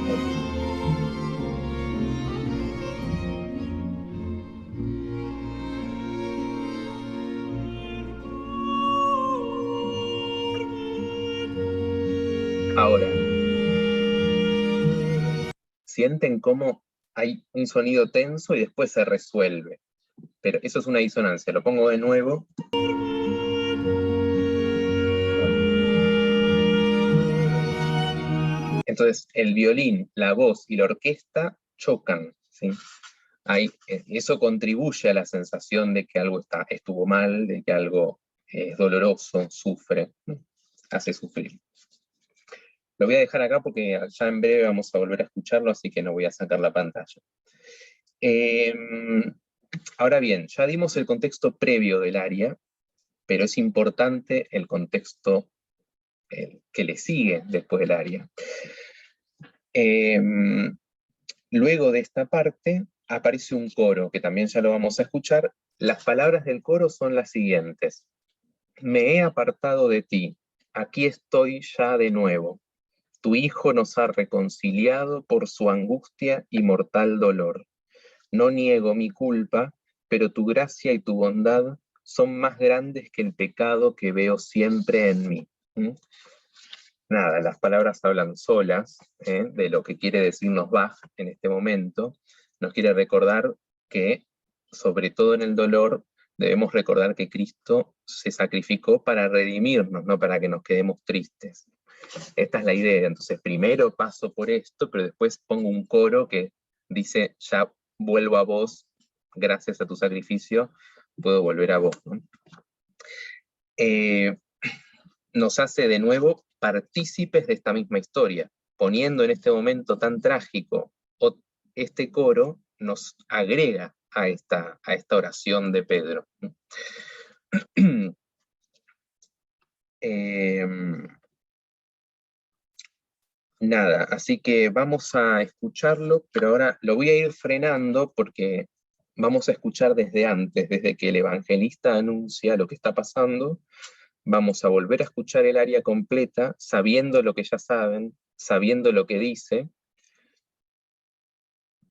Ahora, sienten cómo hay un sonido tenso y después se resuelve. Pero eso es una disonancia. Lo pongo de nuevo. Entonces, el violín, la voz y la orquesta chocan, ¿sí? Eso contribuye a la sensación de que algo estuvo mal, de que algo es doloroso, sufre, ¿no? Hace sufrir. Lo voy a dejar acá porque ya en breve vamos a volver a escucharlo, así que no voy a sacar la pantalla. Ahora bien, ya dimos el contexto previo del aria, pero es importante el contexto que le sigue después del aria. Luego de esta parte aparece un coro, que también ya lo vamos a escuchar. Las palabras del coro son las siguientes. Me he apartado de ti, aquí estoy ya de nuevo. Tu Hijo nos ha reconciliado por su angustia y mortal dolor. No niego mi culpa, pero tu gracia y tu bondad son más grandes que el pecado que veo siempre en mí. Nada, las palabras hablan solas de lo que quiere decirnos Bach en este momento. Nos quiere recordar que, sobre todo en el dolor, debemos recordar que Cristo se sacrificó para redimirnos, no para que nos quedemos tristes. Esta es la idea. Entonces, primero paso por esto, pero después pongo un coro que dice, ya vuelvo a vos, gracias a tu sacrificio, puedo volver a vos, ¿no? Nos hace de nuevo partícipes de esta misma historia, poniendo en este momento tan trágico, este coro nos agrega a esta oración de Pedro. Nada, así que vamos a escucharlo, pero ahora lo voy a ir frenando porque vamos a escuchar desde antes, desde que el evangelista anuncia lo que está pasando. Vamos a volver a escuchar el aria completa, sabiendo lo que ya saben, sabiendo lo que dice,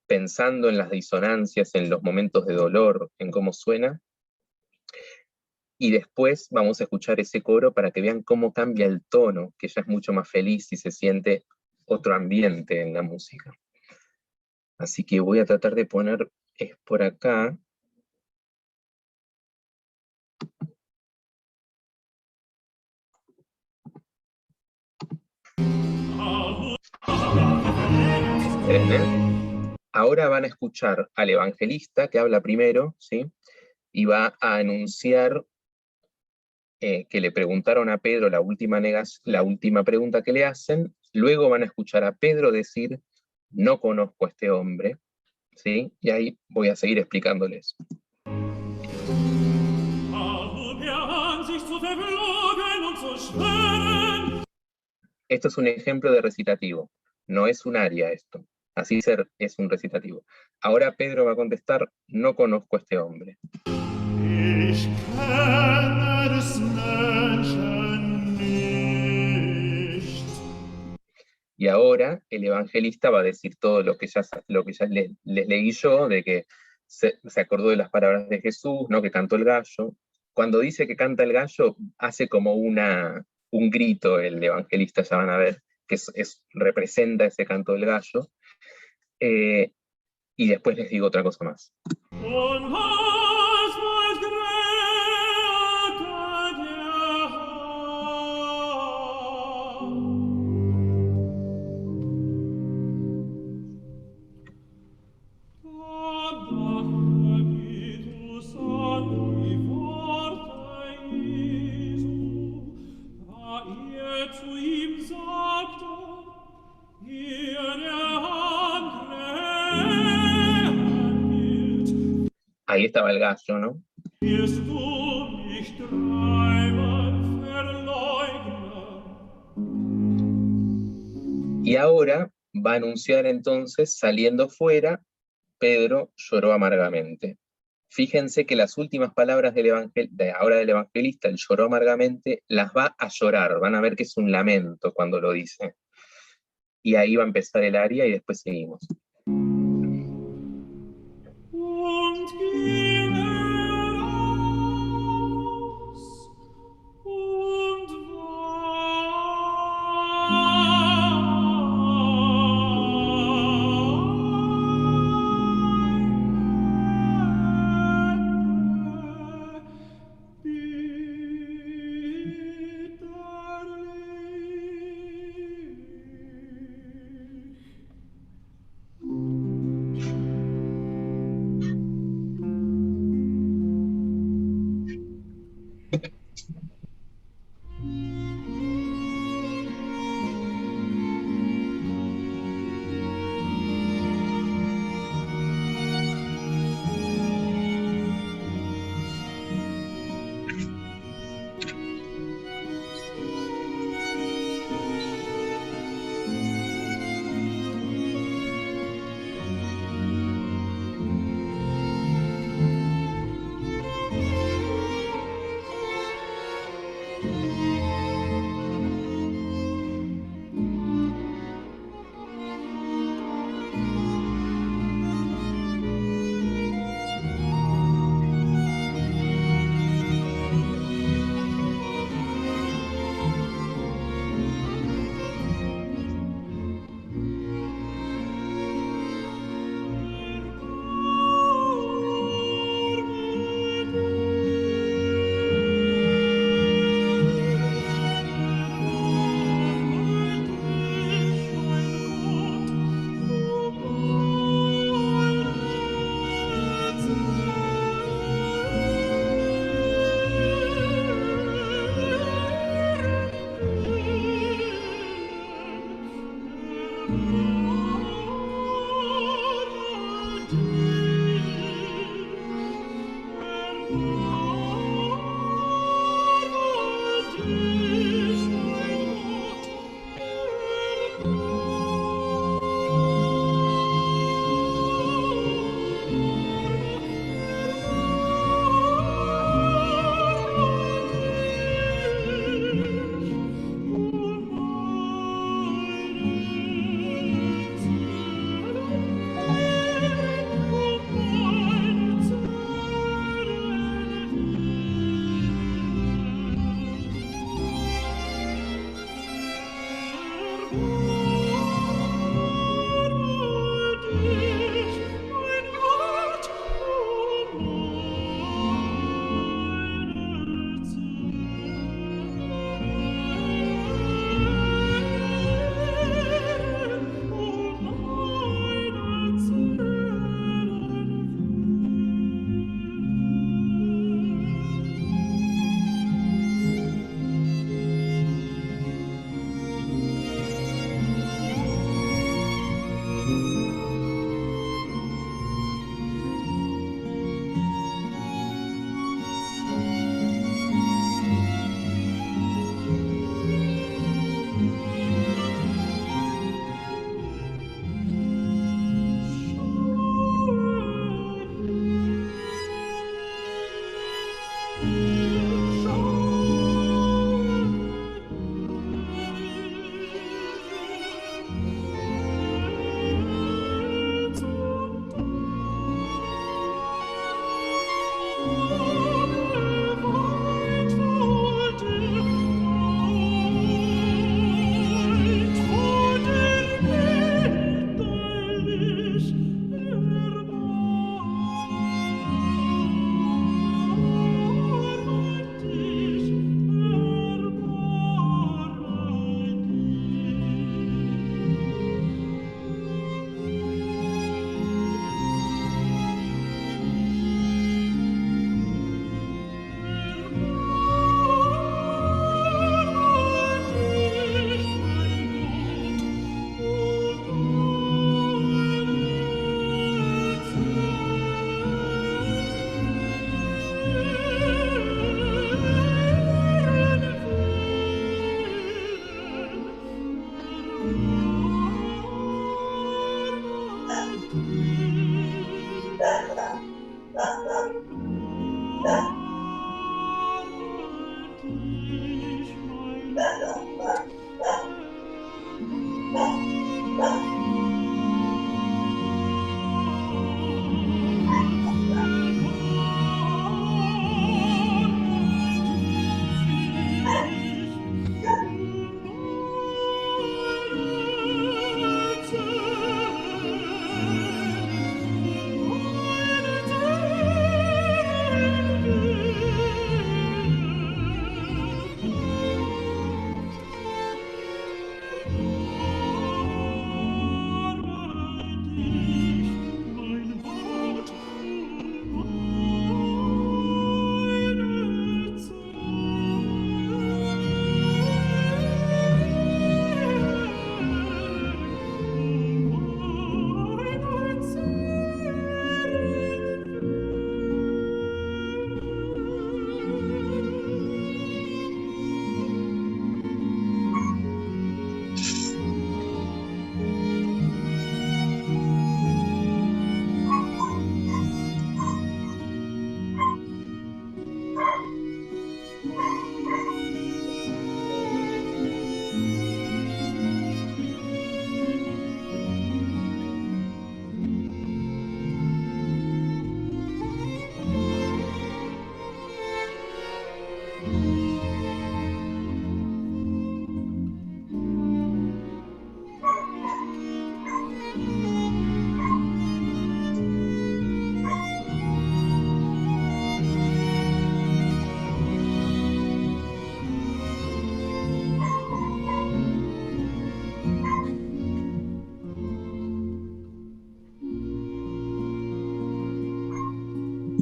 pensando en las disonancias, en los momentos de dolor, en cómo suena, y después vamos a escuchar ese coro para que vean cómo cambia el tono, que ya es mucho más feliz y se siente otro ambiente en la música. Así que voy a tratar de poner, es por acá. Ahora van a escuchar al evangelista que habla primero, ¿sí? Y va a anunciar que le preguntaron a Pedro la última pregunta que le hacen. Luego van a escuchar a Pedro decir, no conozco a este hombre, ¿sí? Y ahí voy a seguir explicándoles. Esto es un ejemplo de recitativo, no es un aria esto, así es un recitativo. Ahora Pedro va a contestar, no conozco a este hombre. Ich kenne des Y ahora el evangelista va a decir todo lo que ya les leí yo, de que se acordó de las palabras de Jesús, ¿no? Que cantó el gallo. Cuando dice que canta el gallo, hace como un grito el evangelista, ya van a ver, que representa ese canto del gallo. Y después les digo otra cosa más. Ahí estaba el gallo, ¿no? Y ahora va a anunciar entonces, saliendo fuera, Pedro lloró amargamente. Fíjense que las últimas palabras ahora del evangelista, el lloró amargamente, las va a llorar. Van a ver que es un lamento cuando lo dice. Y ahí va a empezar el aria y después seguimos.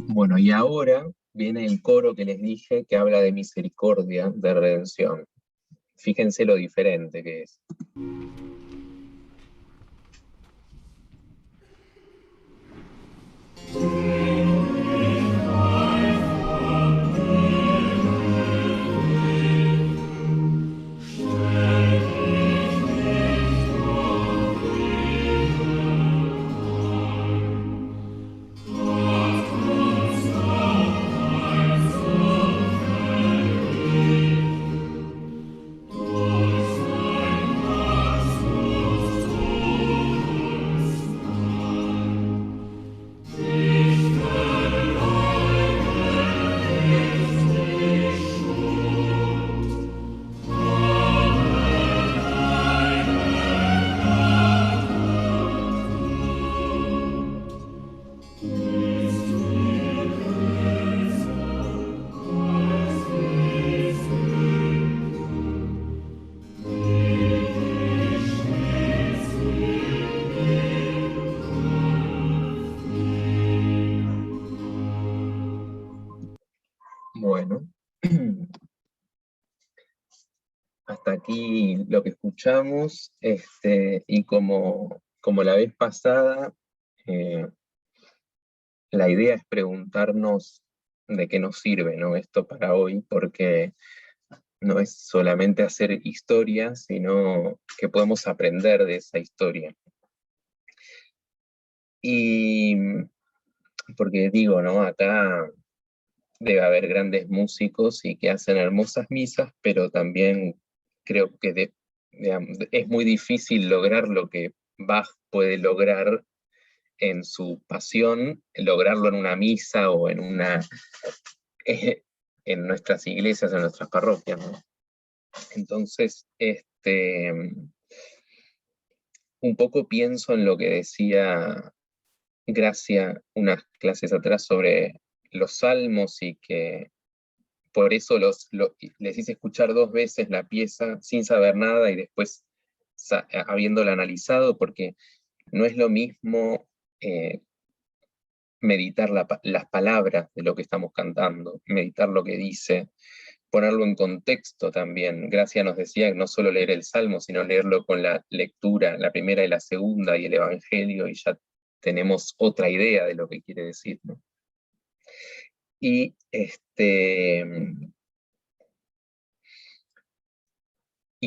Bueno, y ahora viene el coro que les dije que habla de misericordia, de redención. Fíjense lo diferente que es. Bueno, hasta aquí lo que escuchamos, y como la vez pasada, la idea es preguntarnos de qué nos sirve, ¿no?, esto para hoy, porque no es solamente hacer historia, sino que podemos aprender de esa historia. Y porque digo, ¿no?, acá debe haber grandes músicos y que hacen hermosas misas, pero también creo que es muy difícil lograr lo que Bach puede lograr en su pasión, lograrlo en una misa o en nuestras iglesias, en nuestras parroquias, ¿no? Entonces, un poco pienso en lo que decía Gracia unas clases atrás sobre los salmos, y que por eso les hice escuchar 2 veces la pieza sin saber nada y después habiéndola analizado, porque no es lo mismo meditar las palabras de lo que estamos cantando, meditar lo que dice, ponerlo en contexto también. Gracia nos decía que no solo leer el Salmo, sino leerlo con la lectura, la primera y la segunda, y el Evangelio, y ya tenemos otra idea de lo que quiere decir, ¿no? Y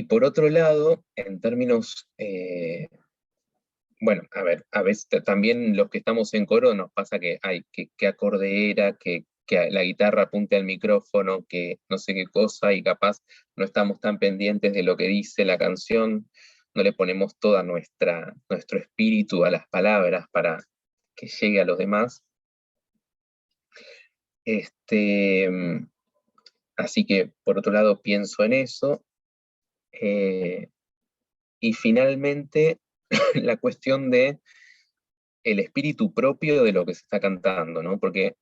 por otro lado, en términos, bueno, a veces también los que estamos en coro nos pasa que hay que acorde era, que la guitarra apunte al micrófono, que no sé qué cosa, y capaz no estamos tan pendientes de lo que dice la canción, no le ponemos toda nuestro espíritu a las palabras para que llegue a los demás. Así que, por otro lado, pienso en eso. Y finalmente, la cuestión de el espíritu propio de lo que se está cantando, ¿no? Porque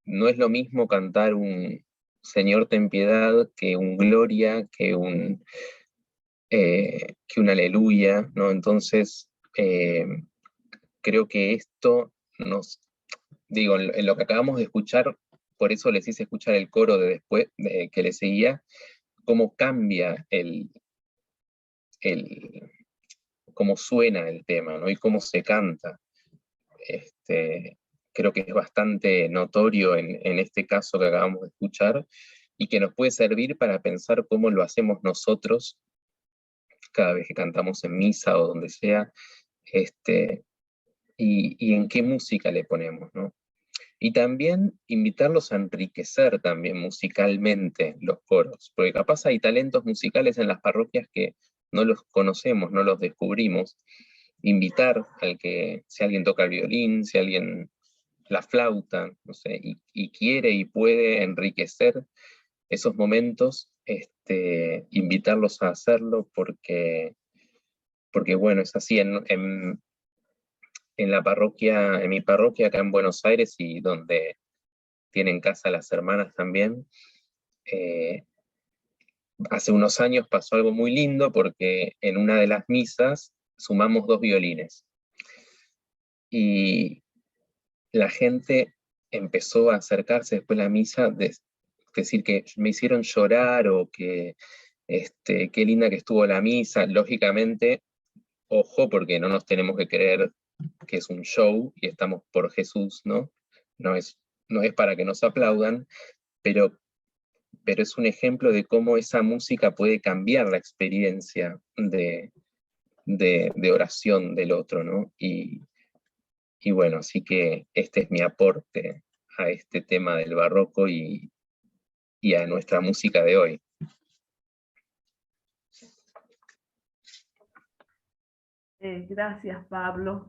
no es lo mismo cantar un Señor ten piedad que un Gloria, que un Aleluya, ¿no? Entonces, creo que esto en lo que acabamos de escuchar, por eso les hice escuchar el coro de después, que le seguía, cómo cambia cómo suena el tema, ¿no? Y cómo se canta. Creo que es bastante notorio en este caso que acabamos de escuchar, y que nos puede servir para pensar cómo lo hacemos nosotros cada vez que cantamos en misa o donde sea, y en qué música le ponemos, ¿no? Y también invitarlos a enriquecer también musicalmente los coros, porque capaz hay talentos musicales en las parroquias que no los conocemos, no los descubrimos. Invitar si alguien toca el violín, si alguien la flauta, no sé, y quiere y puede enriquecer esos momentos, invitarlos a hacerlo, porque bueno, es así. En la parroquia, en mi parroquia acá en Buenos Aires, y donde tienen casa las hermanas también, hace unos años pasó algo muy lindo, porque en una de las misas sumamos 2 violines. Y la gente empezó a acercarse después de la misa, decir que me hicieron llorar, o que qué linda que estuvo la misa. Lógicamente, ojo, porque no nos tenemos que creer que es un show y estamos por Jesús, ¿no? No es para que nos aplaudan, pero es un ejemplo de cómo esa música puede cambiar la experiencia de oración del otro, ¿no? Y bueno, así que este es mi aporte a este tema del barroco y a nuestra música de hoy. Gracias, Pablo.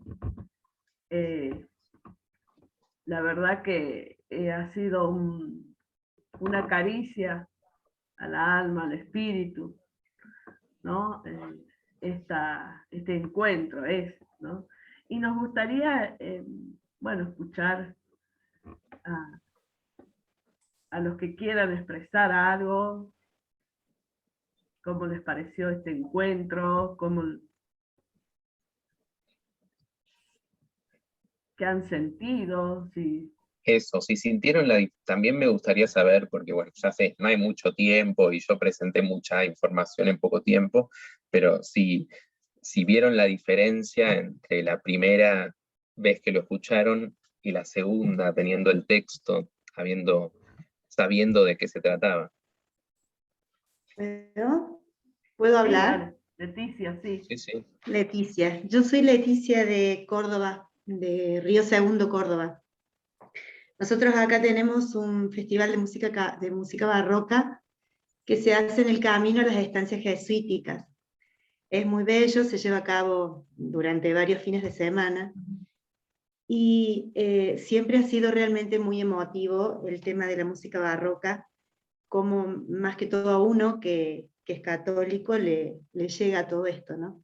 La verdad que ha sido una caricia a la alma, al espíritu, ¿no? Este encuentro es, ¿no? Y nos gustaría, bueno, escuchar a los que quieran expresar algo, cómo les pareció este encuentro, qué han sentido, si... Eso, si sintieron también me gustaría saber, porque bueno, ya sé, no hay mucho tiempo y yo presenté mucha información en poco tiempo, pero si vieron la diferencia entre la primera vez que lo escucharon y la segunda, teniendo el texto, sabiendo de qué se trataba. Bueno, ¿puedo hablar? Sí, Leticia, sí. Sí, sí. Leticia, yo soy Leticia de Córdoba, de Río Segundo, Córdoba. Nosotros acá tenemos un festival de música barroca que se hace en el camino a las estancias jesuíticas. Es muy bello, se lleva a cabo durante varios fines de semana y siempre ha sido realmente muy emotivo el tema de la música barroca, como más que todo a uno que es católico le llega todo esto, ¿no?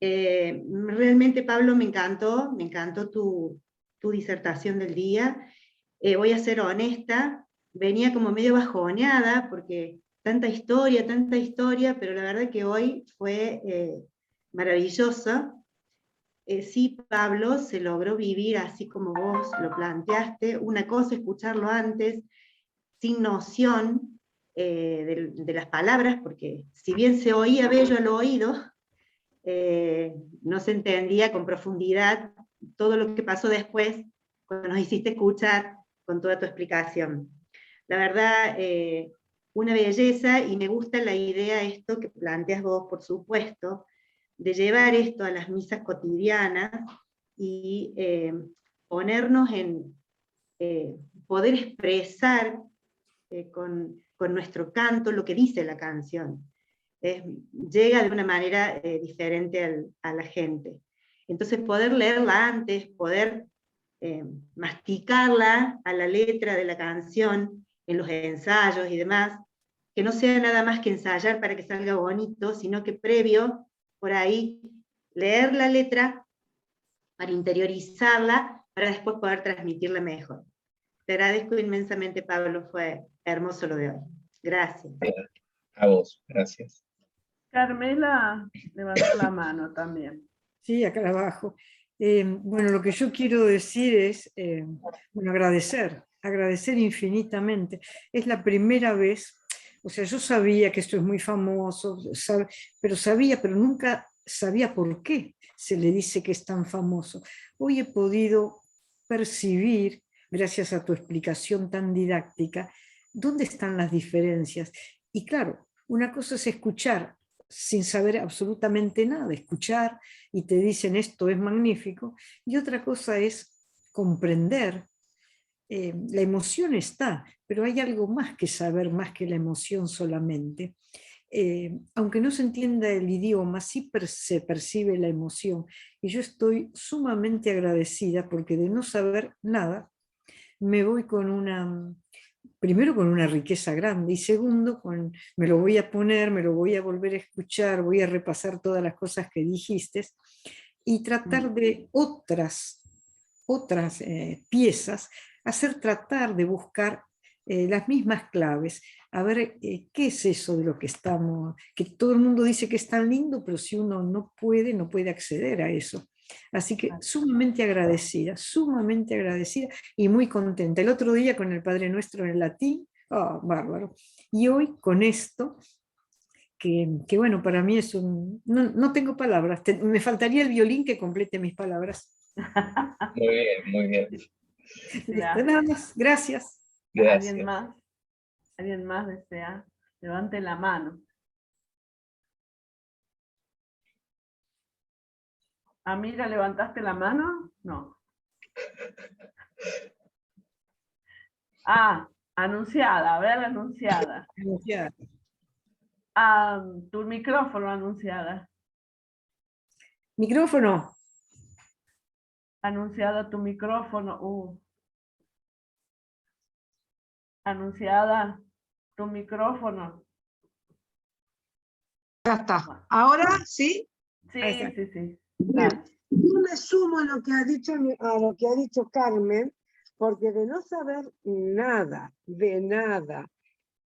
Realmente, Pablo, me encantó tu disertación del día. Voy a ser honesta, venía como medio bajoneada porque tanta historia, pero la verdad que hoy fue maravilloso. Sí, Pablo, se logró vivir así como vos lo planteaste. Una cosa, escucharlo antes, sin noción de las palabras, porque si bien se oía bello al oído, no se entendía con profundidad todo lo que pasó después, cuando nos hiciste escuchar con toda tu explicación. La verdad, una belleza, y me gusta la idea, esto que planteas vos, por supuesto, de llevar esto a las misas cotidianas y ponernos en poder expresar con nuestro canto lo que dice la canción. Llega de una manera diferente a la gente. Entonces poder leerla antes, poder masticarla a la letra de la canción, en los ensayos y demás, que no sea nada más que ensayar para que salga bonito, sino que previo, por ahí, leer la letra para interiorizarla, para después poder transmitirla mejor. Te agradezco inmensamente, Pablo, fue hermoso lo de hoy. Gracias. A vos, gracias. Carmela levantó la mano también. Sí, acá abajo. Bueno, lo que yo quiero decir es, bueno, agradecer infinitamente. Es la primera vez, o sea, yo sabía que esto es muy famoso, pero nunca sabía por qué se le dice que es tan famoso. Hoy he podido percibir, gracias a tu explicación tan didáctica, dónde están las diferencias. Y claro, una cosa es escuchar sin saber absolutamente nada, escuchar y te dicen esto es magnífico, y otra cosa es comprender. La emoción está, pero hay algo más que saber, más que la emoción solamente. Aunque no se entienda el idioma, sí se percibe la emoción, y yo estoy sumamente agradecida porque de no saber nada, me voy primero con una riqueza grande, y segundo, me lo voy a poner, me lo voy a volver a escuchar, voy a repasar todas las cosas que dijiste, y tratar de otras piezas, tratar de buscar las mismas claves, a ver qué es eso de lo que estamos, que todo el mundo dice que es tan lindo, pero si uno no puede acceder a eso. Así que sumamente agradecida y muy contenta. El otro día con el Padre Nuestro en latín, oh, bárbaro. Y hoy con esto, que bueno, para mí es un... No tengo palabras, me faltaría el violín que complete mis palabras. Muy bien, muy bien. Listo, nada más, gracias. Gracias. ¿Alguien más desea? Levante la mano. Amiga, ¿levantaste la mano? No. Ah, anunciada, a ver, anunciada. Ah, tu micrófono, anunciada. Micrófono. Anunciada tu micrófono. Anunciada tu micrófono. Ya está. ¿Ahora sí? Sí, sí. Bien. Yo me sumo a lo que ha dicho Carmen, porque de no saber nada, de nada,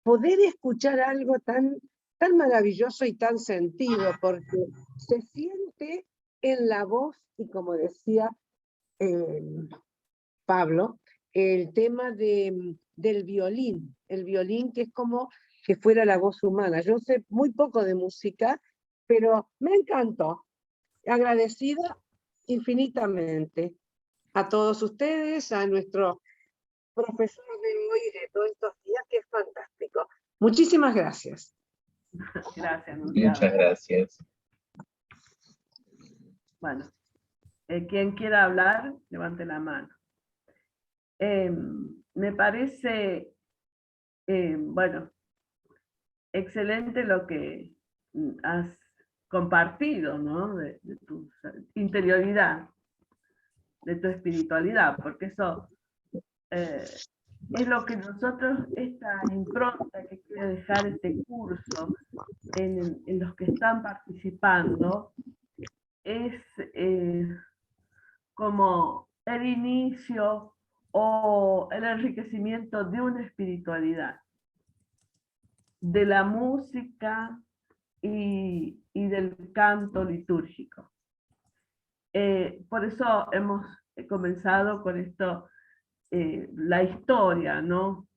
poder escuchar algo tan maravilloso y tan sentido, porque se siente en la voz, y como decía Pablo, el tema del violín, el violín que es como que fuera la voz humana. Yo sé muy poco de música, pero me encantó. Agradecida infinitamente a todos ustedes, a nuestro profesor de hoy de todos estos días, que es fantástico. Muchísimas gracias. Gracias, anunciada. Muchas gracias. Bueno, quien quiera hablar, levante la mano. Me parece, bueno, excelente lo que has compartido, ¿no? De tu interioridad, de tu espiritualidad, porque eso es lo que nosotros, esta impronta que quiere dejar este curso en los que están participando, es como el inicio o el enriquecimiento de una espiritualidad, de la música y del canto litúrgico. Por eso hemos comenzado con esto, la historia, ¿no?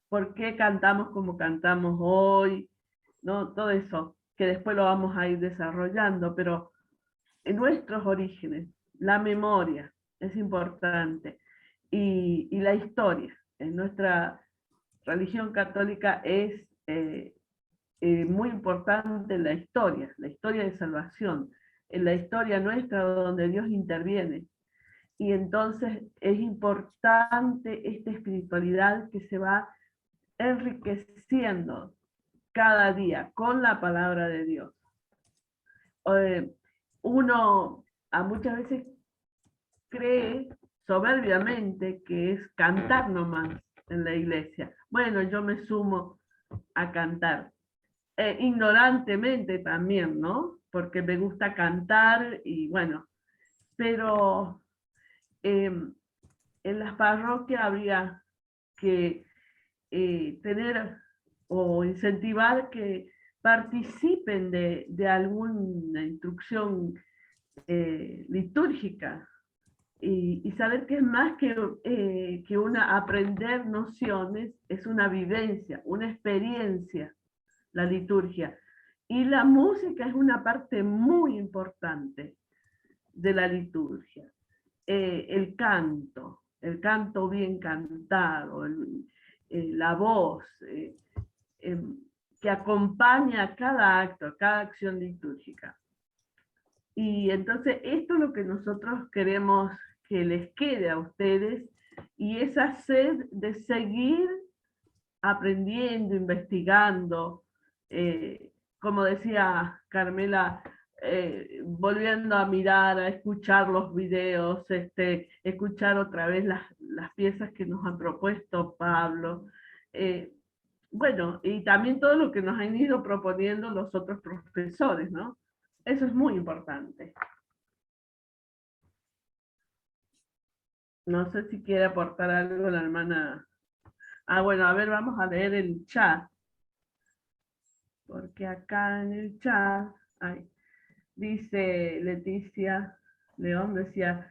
¿Por qué cantamos como cantamos hoy? ¿No? Todo eso, que después lo vamos a ir desarrollando, pero en nuestros orígenes, la memoria es importante, y la historia. En nuestra religión católica es muy importante la historia de salvación, en la historia nuestra donde Dios interviene. Y entonces es importante esta espiritualidad que se va enriqueciendo cada día con la palabra de Dios. Uno muchas veces cree soberbiamente que es cantar nomás en la iglesia. Bueno, yo me sumo a cantar. Ignorantemente también, ¿no? Porque me gusta cantar y bueno, pero en las parroquias habría que tener o incentivar que participen de alguna instrucción litúrgica, y saber que es más que una aprender nociones, es una vivencia, una experiencia, la liturgia. Y la música es una parte muy importante de la liturgia. El canto bien cantado, la voz, que acompaña a cada acto, a cada acción litúrgica. Y entonces esto es lo que nosotros queremos que les quede a ustedes, y esa sed de seguir aprendiendo, investigando, como decía Carmela, volviendo a mirar, a escuchar los videos, escuchar otra vez las piezas que nos han propuesto Pablo. Bueno, y también todo lo que nos han ido proponiendo los otros profesores, ¿no? Eso es muy importante. No sé si quiere aportar algo la hermana. Bueno, a ver, vamos a leer el chat. Porque acá en el chat, dice Leticia, León decía: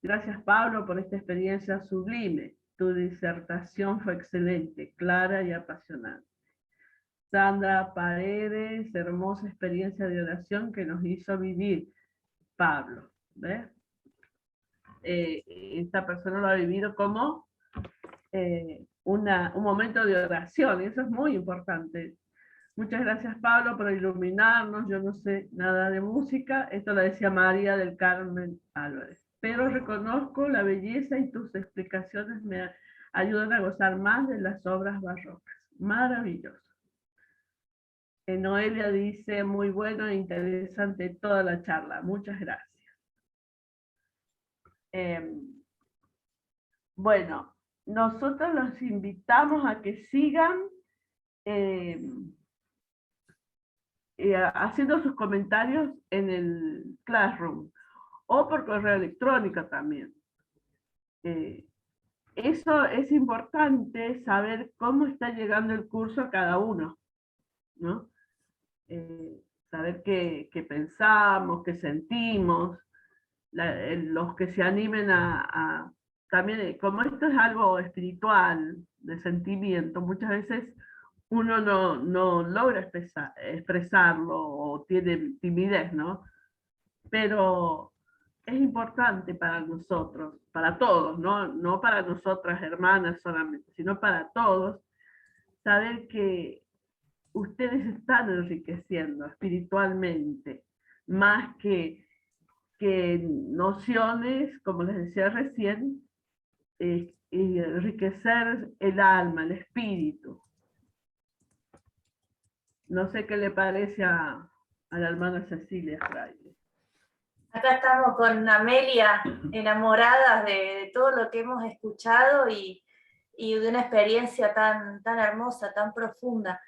gracias Pablo por esta experiencia sublime. Tu disertación fue excelente, clara y apasionante. Sandra Paredes, hermosa experiencia de oración que nos hizo vivir. Pablo, ¿ves? Esta persona lo ha vivido como un momento de oración, y eso es muy importante. Muchas gracias Pablo por iluminarnos, yo no sé nada de música, esto lo decía María del Carmen Álvarez, pero reconozco la belleza y tus explicaciones me ayudan a gozar más de las obras barrocas. Maravilloso. Noelia dice: muy bueno e interesante toda la charla, muchas gracias. Bueno, nosotros los invitamos a que sigan haciendo sus comentarios en el Classroom o por correo electrónico también. Eso es importante, saber cómo está llegando el curso a cada uno, ¿no? Saber qué pensamos, qué sentimos, los que se animen también, como esto es algo espiritual, de sentimiento, muchas veces uno no logra expresarlo o tiene timidez, ¿no? Pero es importante para nosotros, para todos, no para nosotras hermanas solamente, sino para todos, saber que ustedes están enriqueciendo espiritualmente, más que nociones, como les decía recién, y enriquecer el alma, el espíritu. No sé qué le parece a la hermana Cecilia Fraile. Acá estamos con Amelia, enamoradas de todo lo que hemos escuchado y de una experiencia tan hermosa, tan profunda.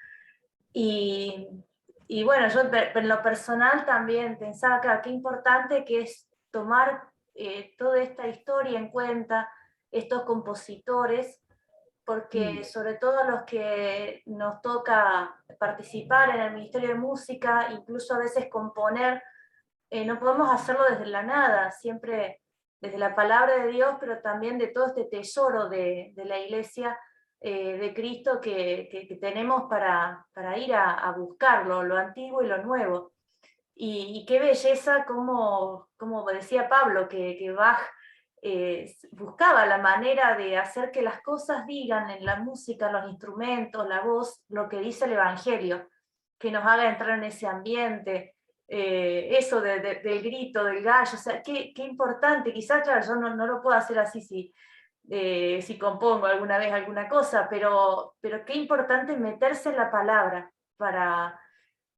Y bueno, yo en lo personal también pensaba que qué importante que es tomar toda esta historia en cuenta, estos compositores, porque sobre todo a los que nos toca participar en el Ministerio de Música, incluso a veces componer, no podemos hacerlo desde la nada, siempre desde la palabra de Dios, pero también de todo este tesoro de la Iglesia de Cristo que tenemos para ir a buscarlo, lo antiguo y lo nuevo. Y qué belleza, como decía Pablo, que Bach buscaba la manera de hacer que las cosas digan en la música, los instrumentos, la voz, lo que dice el Evangelio, que nos haga entrar en ese ambiente. Eso del grito, del gallo, o sea, qué importante, quizás, claro, yo no lo puedo hacer así si compongo alguna vez alguna cosa, pero qué importante meterse en la palabra,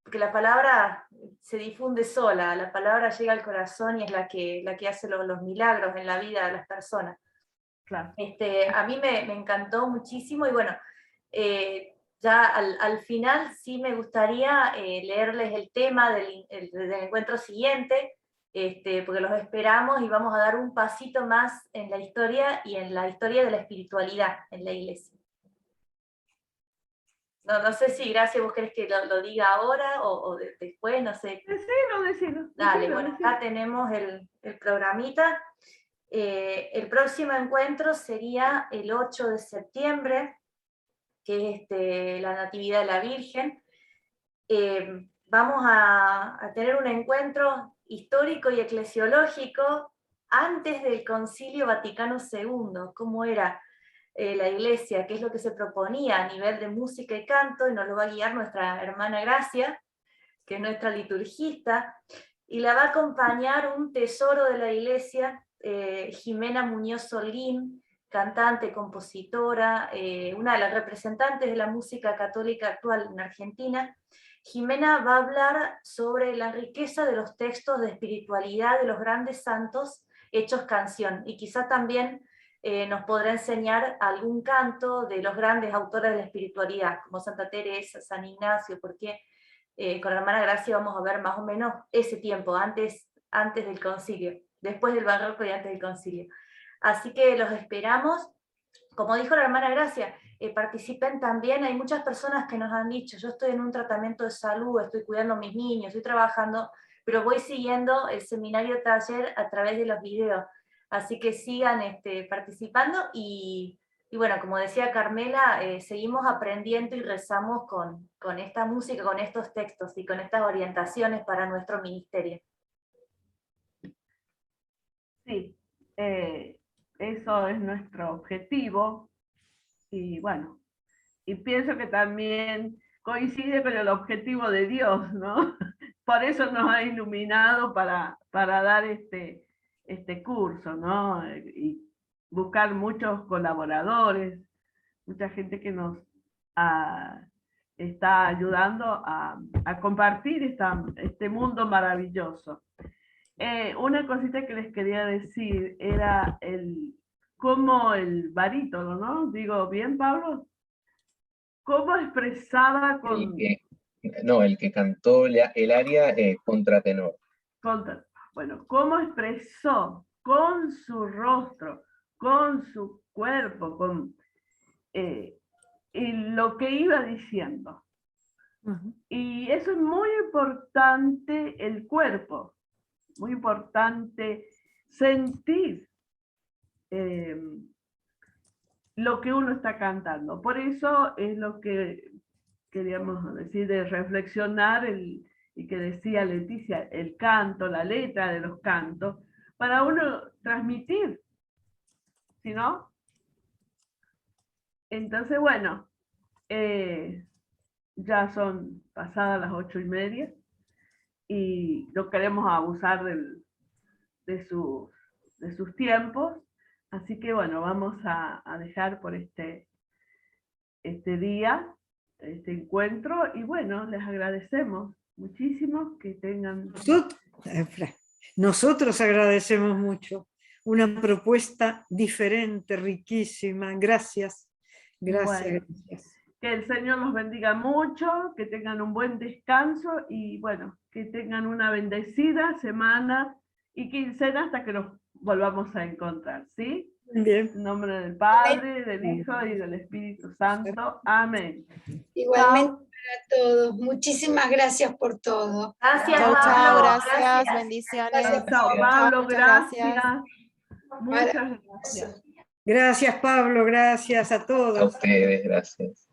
porque la palabra se difunde sola, la palabra llega al corazón y es la que hace los milagros en la vida de las personas. Claro. A mí me encantó muchísimo y bueno, ya al final sí me gustaría leerles el tema del encuentro siguiente, porque los esperamos y vamos a dar un pasito más en la historia y en la historia de la espiritualidad en la Iglesia. No sé si, Gracia, vos querés que lo diga ahora o después, no sé. Decilo. Dale, bueno, acá tenemos el programita. El próximo encuentro sería el 8 de septiembre, que es la Natividad de la Virgen. Vamos a tener un encuentro histórico y eclesiológico antes del Concilio Vaticano II, cómo era la Iglesia, qué es lo que se proponía a nivel de música y canto, y nos lo va a guiar nuestra hermana Gracia, que es nuestra liturgista, y la va a acompañar un tesoro de la Iglesia, Jimena Muñoz Holguín, cantante, compositora, una de las representantes de la música católica actual en Argentina. Jimena va a hablar sobre la riqueza de los textos de espiritualidad de los grandes santos hechos canción, y quizá también nos podrá enseñar algún canto de los grandes autores de la espiritualidad, como Santa Teresa, San Ignacio, porque con la hermana Gracia vamos a ver más o menos ese tiempo, antes del concilio, después del barroco y antes del concilio. Así que los esperamos. Como dijo la hermana Gracia, participen también. Hay muchas personas que nos han dicho: yo estoy en un tratamiento de salud, estoy cuidando a mis niños, estoy trabajando, pero voy siguiendo el seminario taller a través de los videos, así que sigan participando y bueno, como decía Carmela, seguimos aprendiendo y rezamos con esta música, con estos textos y con estas orientaciones para nuestro ministerio. Sí, eso es nuestro objetivo y bueno, y pienso que también coincide con el objetivo de Dios, ¿no? Por eso nos ha iluminado para dar este curso, ¿no? Y buscar muchos colaboradores, mucha gente que nos está ayudando a compartir este mundo maravilloso. Una cosita que les quería decir era cómo el barítono, ¿no? Digo, ¿bien, Pablo? ¿Cómo expresaba el que cantó el aria contratenor. Bueno, cómo expresó con su rostro, con su cuerpo, con lo que iba diciendo. Y eso es muy importante, el cuerpo, muy importante sentir lo que uno está cantando. Por eso es lo que queríamos decir, de reflexionar y que decía Leticia, el canto, la letra de los cantos, para uno transmitir, ¿sí no? Entonces, bueno, ya son pasadas las 8:30 y no queremos abusar de sus tiempos, así que bueno, vamos a dejar por este día, este encuentro, y bueno, les agradecemos muchísimo que tengan... Nosotros agradecemos mucho, una propuesta diferente, riquísima, gracias, Bueno, gracias. que el Señor los bendiga mucho, que tengan un buen descanso y bueno, que tengan una bendecida semana y quincena hasta que nos volvamos a encontrar, ¿sí? Bien. En nombre del Padre, del Hijo y del Espíritu Santo. Amén. Igualmente para todos. Muchísimas gracias por todo. Gracias, Chao, Pablo. chao, gracias, Gracias. bendiciones. Gracias, Chao, Pablo, muchas gracias. gracias. Muchas gracias. Gracias, Pablo, gracias a todos. A ustedes, gracias.